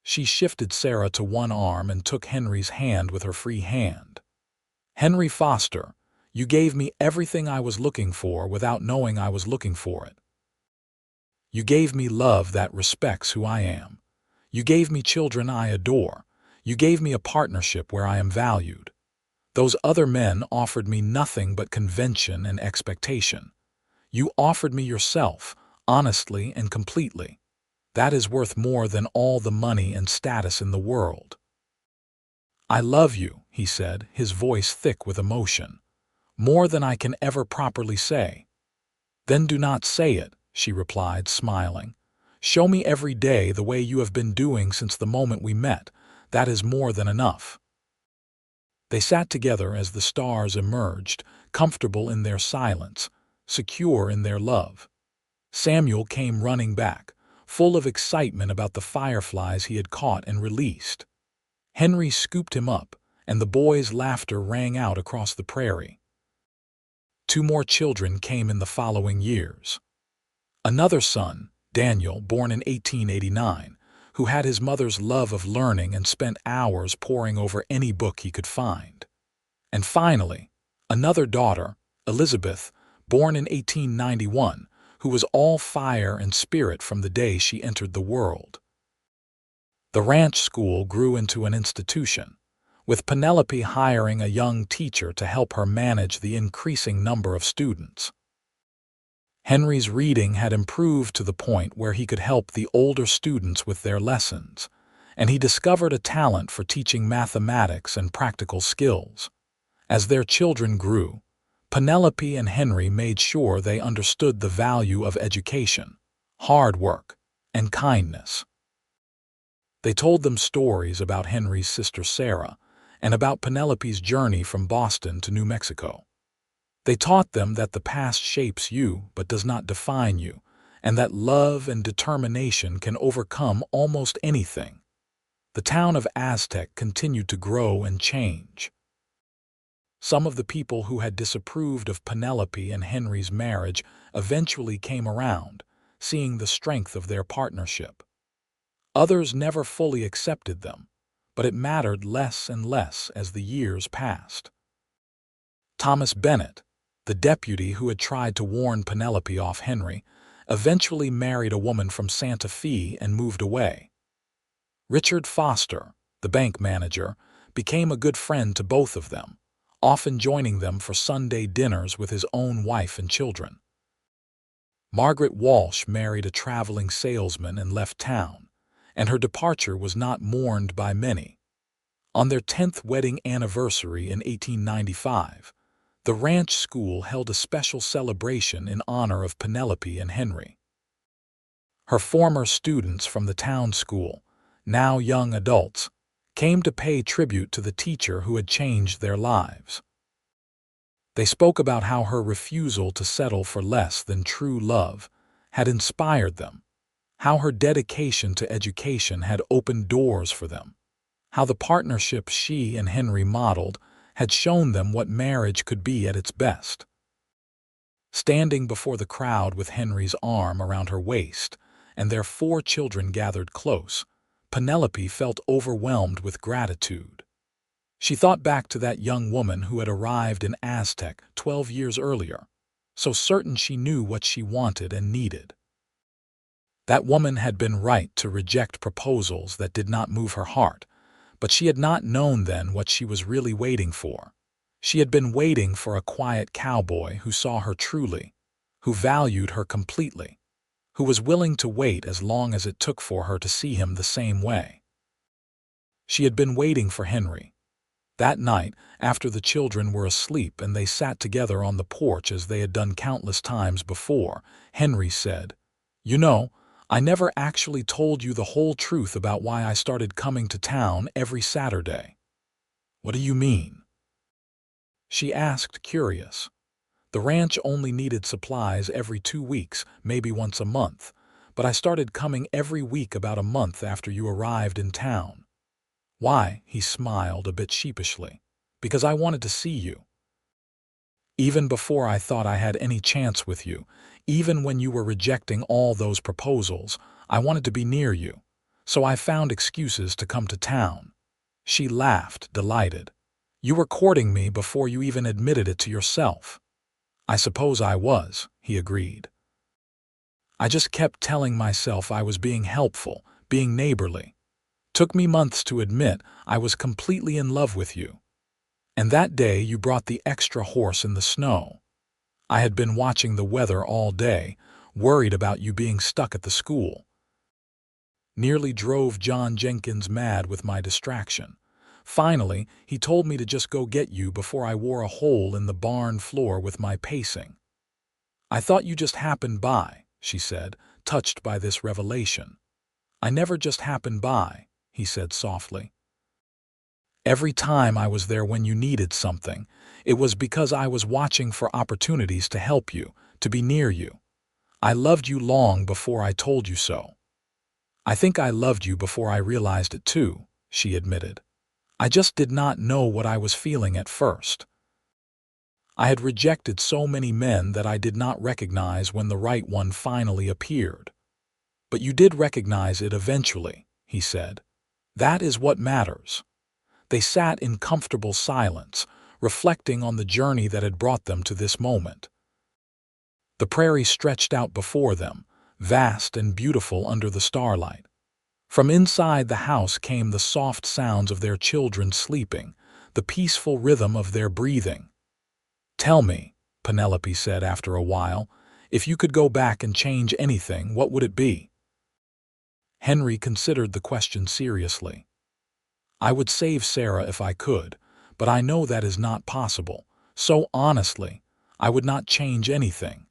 She shifted Sarah to one arm and took Henry's hand with her free hand. "Henry Foster, you gave me everything I was looking for without knowing I was looking for it. You gave me love that respects who I am. You gave me children I adore. You gave me a partnership where I am valued. Those other men offered me nothing but convention and expectation. You offered me yourself, honestly and completely. That is worth more than all the money and status in the world." "I love you," he said, his voice thick with emotion. "More than I can ever properly say." "Then do not say it," she replied, smiling. "Show me every day the way you have been doing since the moment we met. That is more than enough." They sat together as the stars emerged, comfortable in their silence, secure in their love. Samuel came running back, full of excitement about the fireflies he had caught and released. Henry scooped him up, and the boys' laughter rang out across the prairie. 2 more children came in the following years. Another son, Daniel, born in 1889, who had his mother's love of learning and spent hours poring over any book he could find. And finally, another daughter, Elizabeth, born in 1891, who was all fire and spirit from the day she entered the world. The ranch school grew into an institution, with Penelope hiring a young teacher to help her manage the increasing number of students. Henry's reading had improved to the point where he could help the older students with their lessons, and he discovered a talent for teaching mathematics and practical skills. As their children grew, Penelope and Henry made sure they understood the value of education, hard work, and kindness. They told them stories about Henry's sister Sarah and about Penelope's journey from Boston to New Mexico. They taught them that the past shapes you but does not define you, and that love and determination can overcome almost anything. The town of Aztec continued to grow and change. Some of the people who had disapproved of Penelope and Henry's marriage eventually came around, seeing the strength of their partnership. Others never fully accepted them, but it mattered less and less as the years passed. Thomas Bennett, the deputy who had tried to warn Penelope off Henry, eventually married a woman from Santa Fe and moved away. Richard Foster, the bank manager, became a good friend to both of them, often joining them for Sunday dinners with his own wife and children. Margaret Walsh married a traveling salesman and left town, and her departure was not mourned by many. On their 10th wedding anniversary in 1895, the ranch school held a special celebration in honor of Penelope and Henry. Her former students from the town school, now young adults, came to pay tribute to the teacher who had changed their lives. They spoke about how her refusal to settle for less than true love had inspired them, how her dedication to education had opened doors for them, how the partnership she and Henry modeled had shown them what marriage could be at its best. Standing before the crowd with Henry's arm around her waist and their 4 children gathered close, Penelope felt overwhelmed with gratitude. She thought back to that young woman who had arrived in Aztec 12 years earlier, so certain she knew what she wanted and needed. That woman had been right to reject proposals that did not move her heart, but she had not known then what she was really waiting for. She had been waiting for a quiet cowboy who saw her truly, who valued her completely, who was willing to wait as long as it took for her to see him the same way. She had been waiting for Henry. That night, after the children were asleep and they sat together on the porch as they had done countless times before, Henry said, "You know, I never actually told you the whole truth about why I started coming to town every Saturday." "What do you mean?" she asked, curious. "The ranch only needed supplies every 2 weeks, maybe once a month, but I started coming every week about a month after you arrived in town." "Why?" he smiled a bit sheepishly. "Because I wanted to see you. Even before I thought I had any chance with you, even when you were rejecting all those proposals, I wanted to be near you, so I found excuses to come to town." She laughed, delighted. "You were courting me before you even admitted it to yourself." "I suppose I was," he agreed. "I just kept telling myself I was being helpful, being neighborly. Took me months to admit I was completely in love with you. And that day you brought the extra horse in the snow. I had been watching the weather all day, worried about you being stuck at the school. Nearly drove John Jenkins mad with my distraction. Finally, he told me to just go get you before I wore a hole in the barn floor with my pacing." "I thought you just happened by," she said, touched by this revelation. "I never just happened by," he said softly. "Every time I was there when you needed something, it was because I was watching for opportunities to help you, to be near you. I loved you long before I told you so." "I think I loved you before I realized it too," she admitted. "I just did not know what I was feeling at first." I had rejected so many men that I did not recognize when the right one finally appeared. But you did recognize it eventually, he said. That is what matters. They sat in comfortable silence, reflecting on the journey that had brought them to this moment. The prairie stretched out before them, vast and beautiful under the starlight. From inside the house came the soft sounds of their children sleeping, the peaceful rhythm of their breathing. "Tell me," Penelope said after a while, "if you could go back and change anything, what would it be?" Henry considered the question seriously. "I would save Sarah if I could, but I know that is not possible. So honestly, I would not change anything.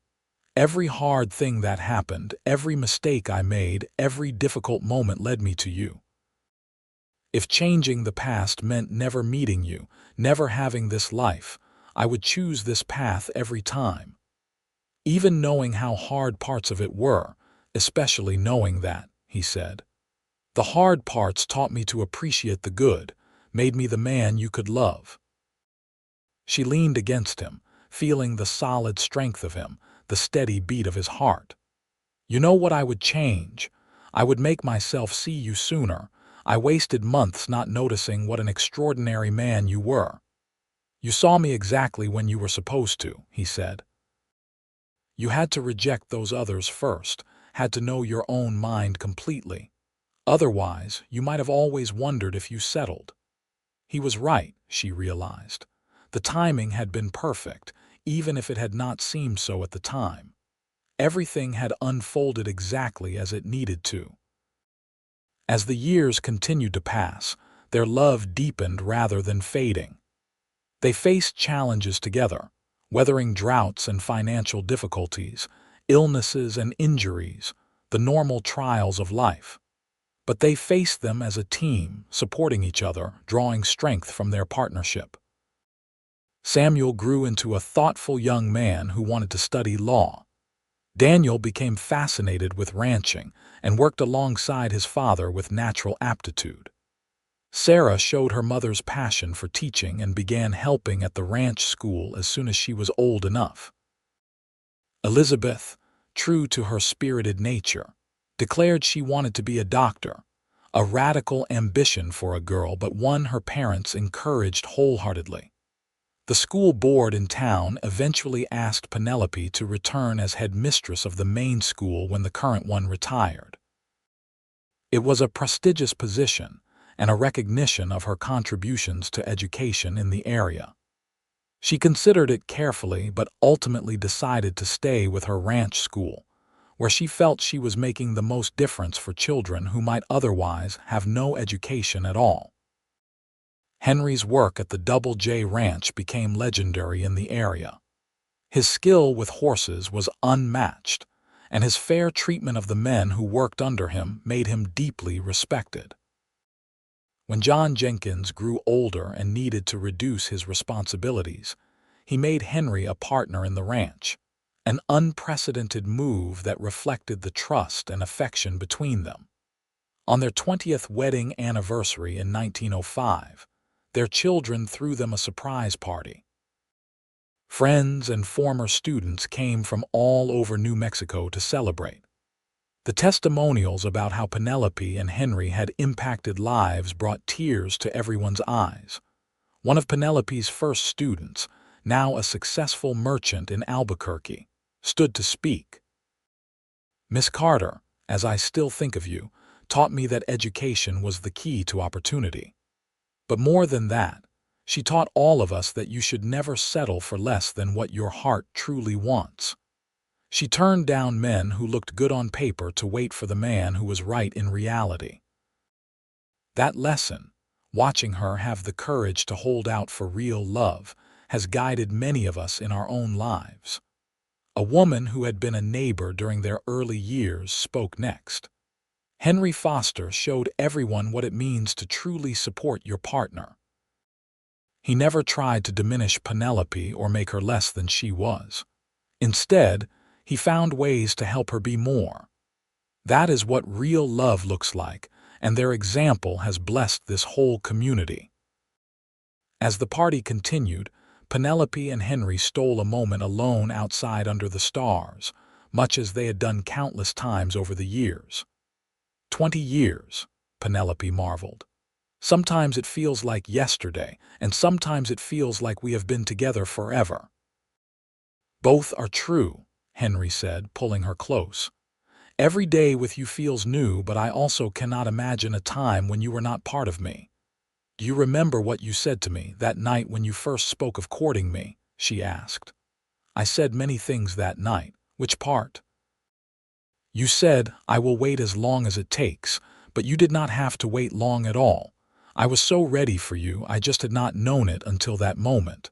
Every hard thing that happened, every mistake I made, every difficult moment led me to you. If changing the past meant never meeting you, never having this life, I would choose this path every time. Even knowing how hard parts of it were, especially knowing that," he said. "The hard parts taught me to appreciate the good, made me the man you could love." She leaned against him, feeling the solid strength of him, the steady beat of his heart. "You know what I would change? I would make myself see you sooner. I wasted months not noticing what an extraordinary man you were. You saw me exactly when you were supposed to," he said. "You had to reject those others first, had to know your own mind completely. Otherwise, you might have always wondered if you settled." He was right, she realized. The timing had been perfect, even if it had not seemed so at the time. Everything had unfolded exactly as it needed to. As the years continued to pass, their love deepened rather than fading. They faced challenges together, weathering droughts and financial difficulties, illnesses and injuries, the normal trials of life. But they faced them as a team, supporting each other, drawing strength from their partnership. Samuel grew into a thoughtful young man who wanted to study law. Daniel became fascinated with ranching and worked alongside his father with natural aptitude. Sarah showed her mother's passion for teaching and began helping at the ranch school as soon as she was old enough. Elizabeth, true to her spirited nature, declared she wanted to be a doctor, a radical ambition for a girl, but one her parents encouraged wholeheartedly. The school board in town eventually asked Penelope to return as headmistress of the main school when the current one retired. It was a prestigious position and a recognition of her contributions to education in the area. She considered it carefully but ultimately decided to stay with her ranch school, where she felt she was making the most difference for children who might otherwise have no education at all. Henry's work at the Double J Ranch became legendary in the area. His skill with horses was unmatched, and his fair treatment of the men who worked under him made him deeply respected. When John Jenkins grew older and needed to reduce his responsibilities, he made Henry a partner in the ranch, an unprecedented move that reflected the trust and affection between them. On their 20th wedding anniversary in 1905, their children threw them a surprise party. Friends and former students came from all over New Mexico to celebrate. The testimonials about how Penelope and Henry had impacted lives brought tears to everyone's eyes. One of Penelope's first students, now a successful merchant in Albuquerque, stood to speak. "Miss Carter, as I still think of you, taught me that education was the key to opportunity. But more than that, she taught all of us that you should never settle for less than what your heart truly wants." She turned down men who looked good on paper to wait for the man who was right in reality. That lesson, watching her have the courage to hold out for real love, has guided many of us in our own lives. A woman who had been a neighbor during their early years spoke next. "Henry Foster showed everyone what it means to truly support your partner. He never tried to diminish Penelope or make her less than she was. Instead, he found ways to help her be more. That is what real love looks like, and their example has blessed this whole community." As the party continued, Penelope and Henry stole a moment alone outside under the stars, much as they had done countless times over the years. 20 years, Penelope marveled. Sometimes it feels like yesterday, and sometimes it feels like we have been together forever. Both are true, Henry said, pulling her close. Every day with you feels new, but I also cannot imagine a time when you were not part of me. Do you remember what you said to me that night when you first spoke of courting me? She asked. I said many things that night. Which part? You said, I will wait as long as it takes, but you did not have to wait long at all. I was so ready for you, I just had not known it until that moment.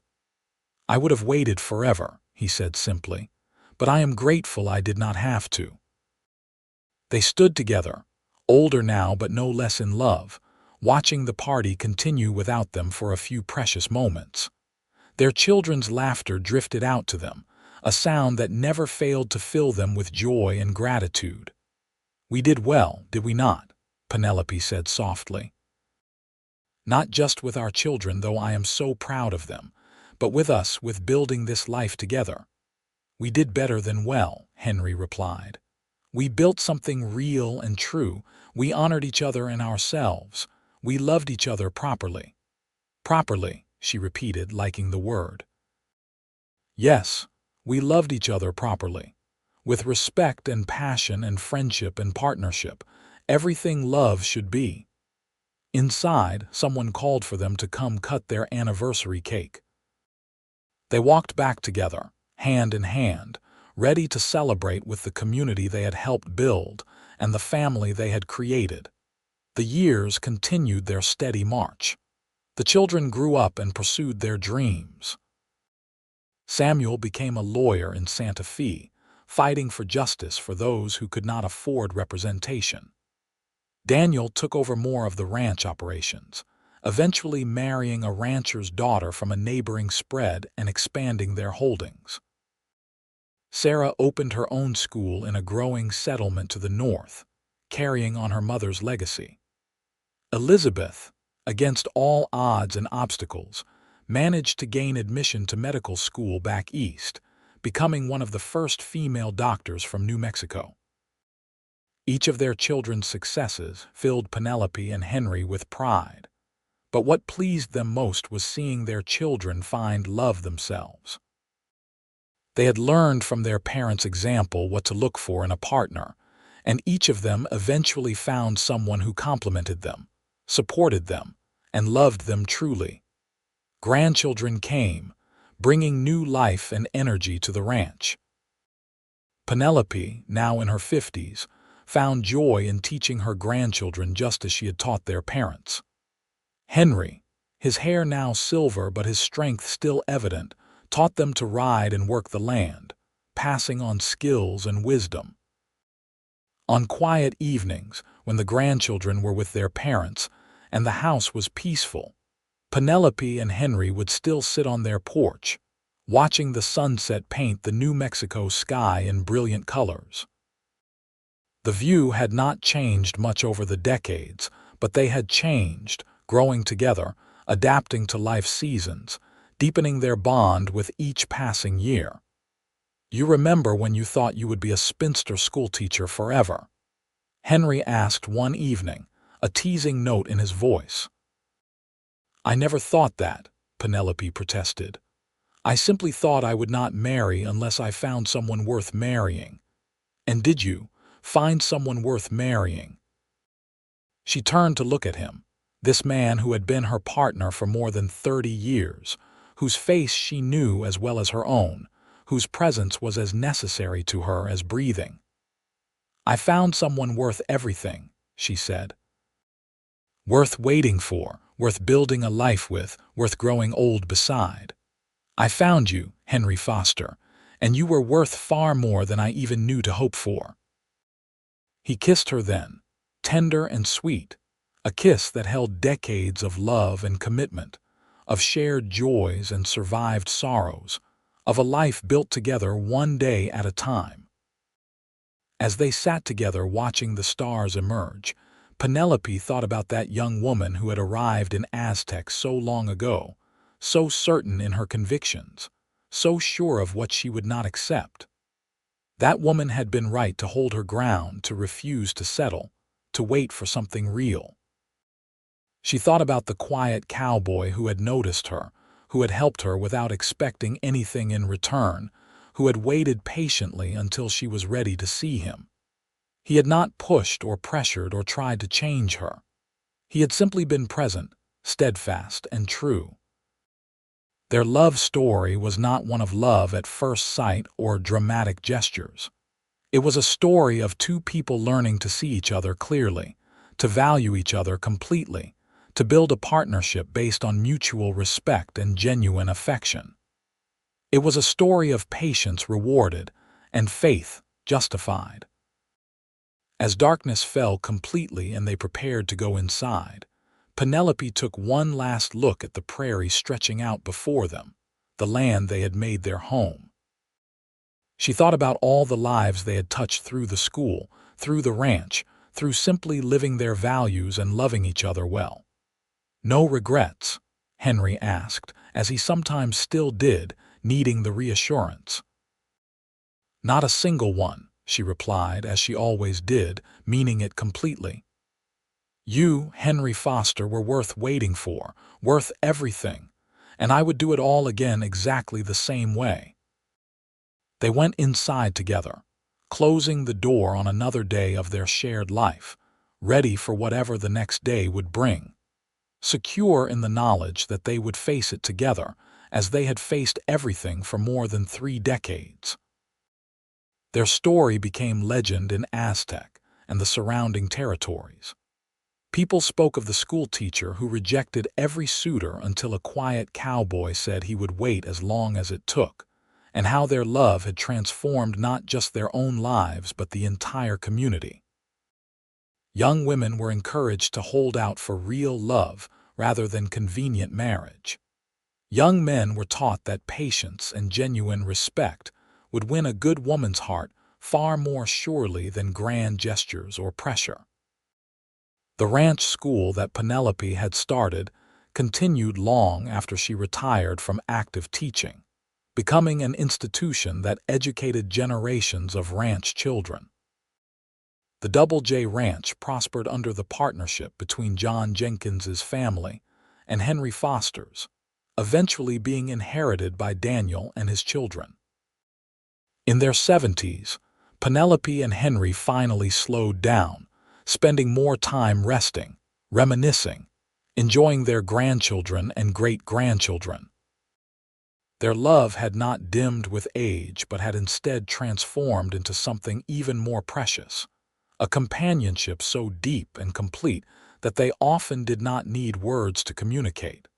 I would have waited forever, he said simply, but I am grateful I did not have to. They stood together, older now but no less in love, watching the party continue without them for a few precious moments. Their children's laughter drifted out to them, a sound that never failed to fill them with joy and gratitude. We did well, did we not? Penelope said softly. Not just with our children, though I am so proud of them, but with us, with building this life together. We did better than well, Henry replied. We built something real and true. We honored each other and ourselves. We loved each other properly. Properly, she repeated, liking the word. Yes, we loved each other properly. With respect and passion and friendship and partnership, everything love should be. Inside, someone called for them to come cut their anniversary cake. They walked back together, hand in hand, ready to celebrate with the community they had helped build and the family they had created. The years continued their steady march. The children grew up and pursued their dreams. Samuel became a lawyer in Santa Fe, fighting for justice for those who could not afford representation. Daniel took over more of the ranch operations, eventually marrying a rancher's daughter from a neighboring spread and expanding their holdings. Sarah opened her own school in a growing settlement to the north, carrying on her mother's legacy. Elizabeth, against all odds and obstacles, managed to gain admission to medical school back east, becoming one of the first female doctors from New Mexico. Each of their children's successes filled Penelope and Henry with pride, but what pleased them most was seeing their children find love themselves. They had learned from their parents' example what to look for in a partner, and each of them eventually found someone who complimented them, supported them, and loved them truly. Grandchildren came, bringing new life and energy to the ranch. Penelope, now in her 50s, found joy in teaching her grandchildren just as she had taught their parents. Henry, his hair now silver but his strength still evident, taught them to ride and work the land, passing on skills and wisdom. On quiet evenings, when the grandchildren were with their parents and the house was peaceful, Penelope and Henry would still sit on their porch, watching the sunset paint the New Mexico sky in brilliant colors. The view had not changed much over the decades, but they had changed, growing together, adapting to life's seasons, deepening their bond with each passing year. You remember when you thought you would be a spinster schoolteacher forever? Henry asked one evening, a teasing note in his voice. I never thought that, Penelope protested. I simply thought I would not marry unless I found someone worth marrying. And did you find someone worth marrying? She turned to look at him, this man who had been her partner for more than 30 years, whose face she knew as well as her own, whose presence was as necessary to her as breathing. I found someone worth everything, she said. Worth waiting for, worth building a life with, worth growing old beside. I found you, Henry Foster, and you were worth far more than I even knew to hope for. He kissed her then, tender and sweet, a kiss that held decades of love and commitment, of shared joys and survived sorrows, of a life built together one day at a time. As they sat together watching the stars emerge, Penelope thought about that young woman who had arrived in Aztec so long ago, so certain in her convictions, so sure of what she would not accept. That woman had been right to hold her ground, to refuse to settle, to wait for something real. She thought about the quiet cowboy who had noticed her, who had helped her without expecting anything in return, who had waited patiently until she was ready to see him. He had not pushed or pressured or tried to change her. He had simply been present, steadfast and true. Their love story was not one of love at first sight or dramatic gestures. It was a story of two people learning to see each other clearly, to value each other completely, to build a partnership based on mutual respect and genuine affection. It was a story of patience rewarded and faith justified. As darkness fell completely and they prepared to go inside, Penelope took one last look at the prairie stretching out before them, the land they had made their home. She thought about all the lives they had touched through the school, through the ranch, through simply living their values and loving each other well. "No regrets?" Henry asked, as he sometimes still did, needing the reassurance. "Not a single one," she replied, as she always did, meaning it completely. "You, Henry Foster, were worth waiting for, worth everything, and I would do it all again exactly the same way." They went inside together, closing the door on another day of their shared life, ready for whatever the next day would bring, secure in the knowledge that they would face it together as they had faced everything for more than 3 decades. Their story became legend in Aztec and the surrounding territories. People spoke of the schoolteacher who rejected every suitor until a quiet cowboy said he would wait as long as it took, and how their love had transformed not just their own lives but the entire community. Young women were encouraged to hold out for real love rather than convenient marriage. Young men were taught that patience and genuine respect would win a good woman's heart far more surely than grand gestures or pressure. The ranch school that Penelope had started continued long after she retired from active teaching, becoming an institution that educated generations of ranch children. The Double J Ranch prospered under the partnership between John Jenkins's family and Henry Foster's, eventually being inherited by Daniel and his children. In their 70s, Penelope and Henry finally slowed down, spending more time resting, reminiscing, enjoying their grandchildren and great-grandchildren. Their love had not dimmed with age but had instead transformed into something even more precious, a companionship so deep and complete that they often did not need words to communicate.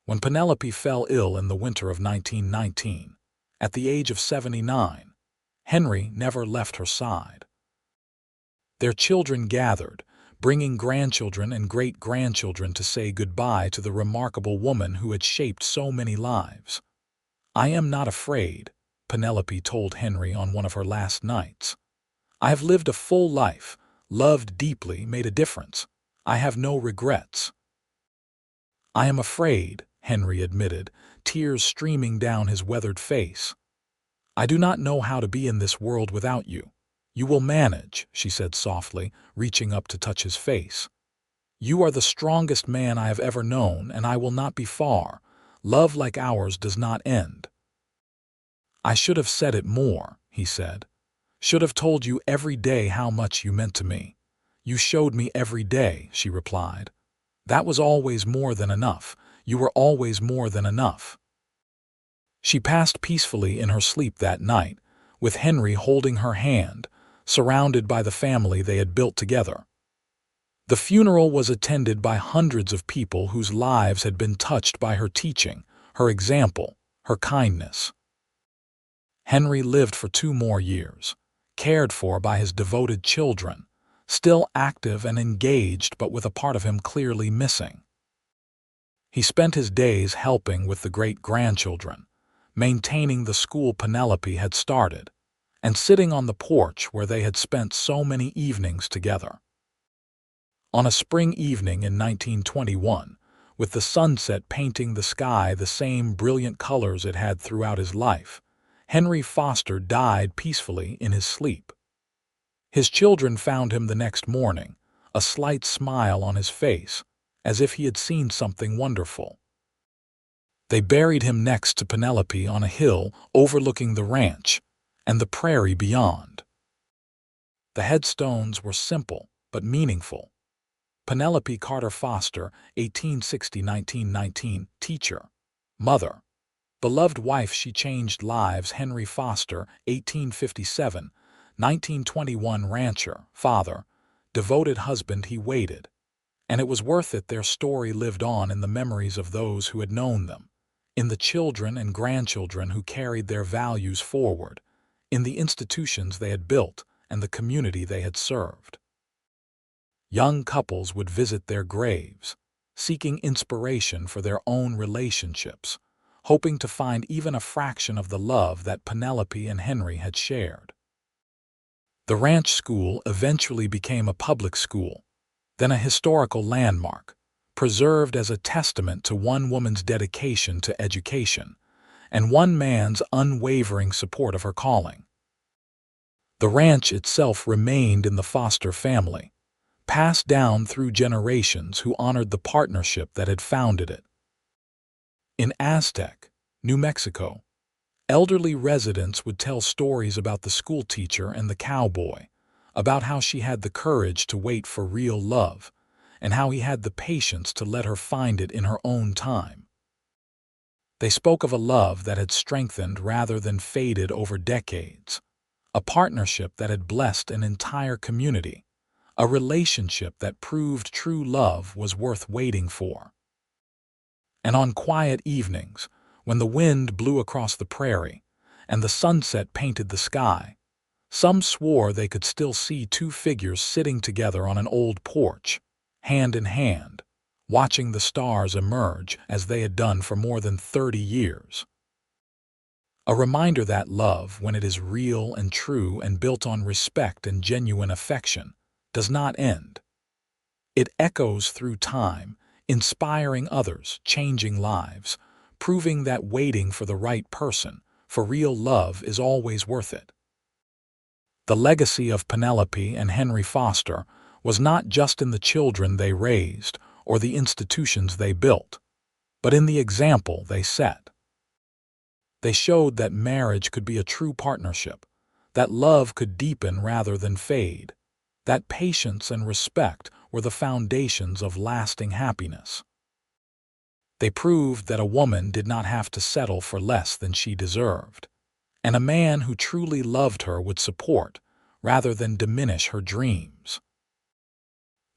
When Penelope fell ill in the winter of 1919, at the age of 79, Henry never left her side. Their children gathered, bringing grandchildren and great-grandchildren to say goodbye to the remarkable woman who had shaped so many lives. "I am not afraid," Penelope told Henry on one of her last nights. "I have lived a full life, loved deeply, made a difference. I have no regrets." "I am afraid," Henry admitted, tears streaming down his weathered face. "I do not know how to be in this world without you." "You will manage," she said softly, reaching up to touch his face. "You are the strongest man I have ever known, and I will not be far. Love like ours does not end." "I should have said it more," he said. "Should have told you every day how much you meant to me." "You showed me every day," she replied. "That was always more than enough. You were always more than enough." She passed peacefully in her sleep that night, with Henry holding her hand, surrounded by the family they had built together. The funeral was attended by hundreds of people whose lives had been touched by her teaching, her example, her kindness. Henry lived for 2 more years, cared for by his devoted children, still active and engaged but with a part of him clearly missing. He spent his days helping with the great-grandchildren, maintaining the school Penelope had started, and sitting on the porch where they had spent so many evenings together. On a spring evening in 1921, with the sunset painting the sky the same brilliant colors it had throughout his life, Henry Foster died peacefully in his sleep. His children found him the next morning, a slight smile on his face, as if he had seen something wonderful. They buried him next to Penelope on a hill overlooking the ranch and the prairie beyond. The headstones were simple but meaningful. Penelope Carter Foster, 1860–1919, teacher. Mother. Beloved wife, she changed lives. Henry Foster, 1857–1921, rancher. Father. Devoted husband, he waited. And it was worth it. Their story lived on in the memories of those who had known them, in the children and grandchildren who carried their values forward, in the institutions they had built and the community they had served. Young couples would visit their graves, seeking inspiration for their own relationships, hoping to find even a fraction of the love that Penelope and Henry had shared. The ranch school eventually became a public school, then a historical landmark, preserved as a testament to one woman's dedication to education and one man's unwavering support of her calling. The ranch itself remained in the Foster family, passed down through generations who honored the partnership that had founded it. In Aztec, New Mexico, elderly residents would tell stories about the schoolteacher and the cowboy, about how she had the courage to wait for real love, and how he had the patience to let her find it in her own time. They spoke of a love that had strengthened rather than faded over decades, a partnership that had blessed an entire community, a relationship that proved true love was worth waiting for. And on quiet evenings, when the wind blew across the prairie and the sunset painted the sky, some swore they could still see two figures sitting together on an old porch, hand in hand, watching the stars emerge as they had done for more than 30 years. A reminder that love, when it is real and true and built on respect and genuine affection, does not end. It echoes through time, inspiring others, changing lives, proving that waiting for the right person, for real love, is always worth it. The legacy of Penelope and Henry Foster was not just in the children they raised or the institutions they built, but in the example they set. They showed that marriage could be a true partnership, that love could deepen rather than fade, that patience and respect were the foundations of lasting happiness. They proved that a woman did not have to settle for less than she deserved, and a man who truly loved her would support rather than diminish her dreams.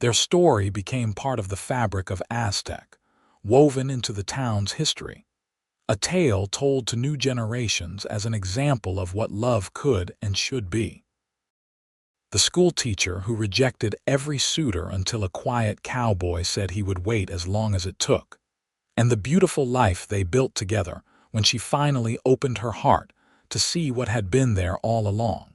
Their story became part of the fabric of Aztec, woven into the town's history, a tale told to new generations as an example of what love could and should be. The schoolteacher who rejected every suitor until a quiet cowboy said he would wait as long as it took, and the beautiful life they built together when she finally opened her heart to see what had been there all along.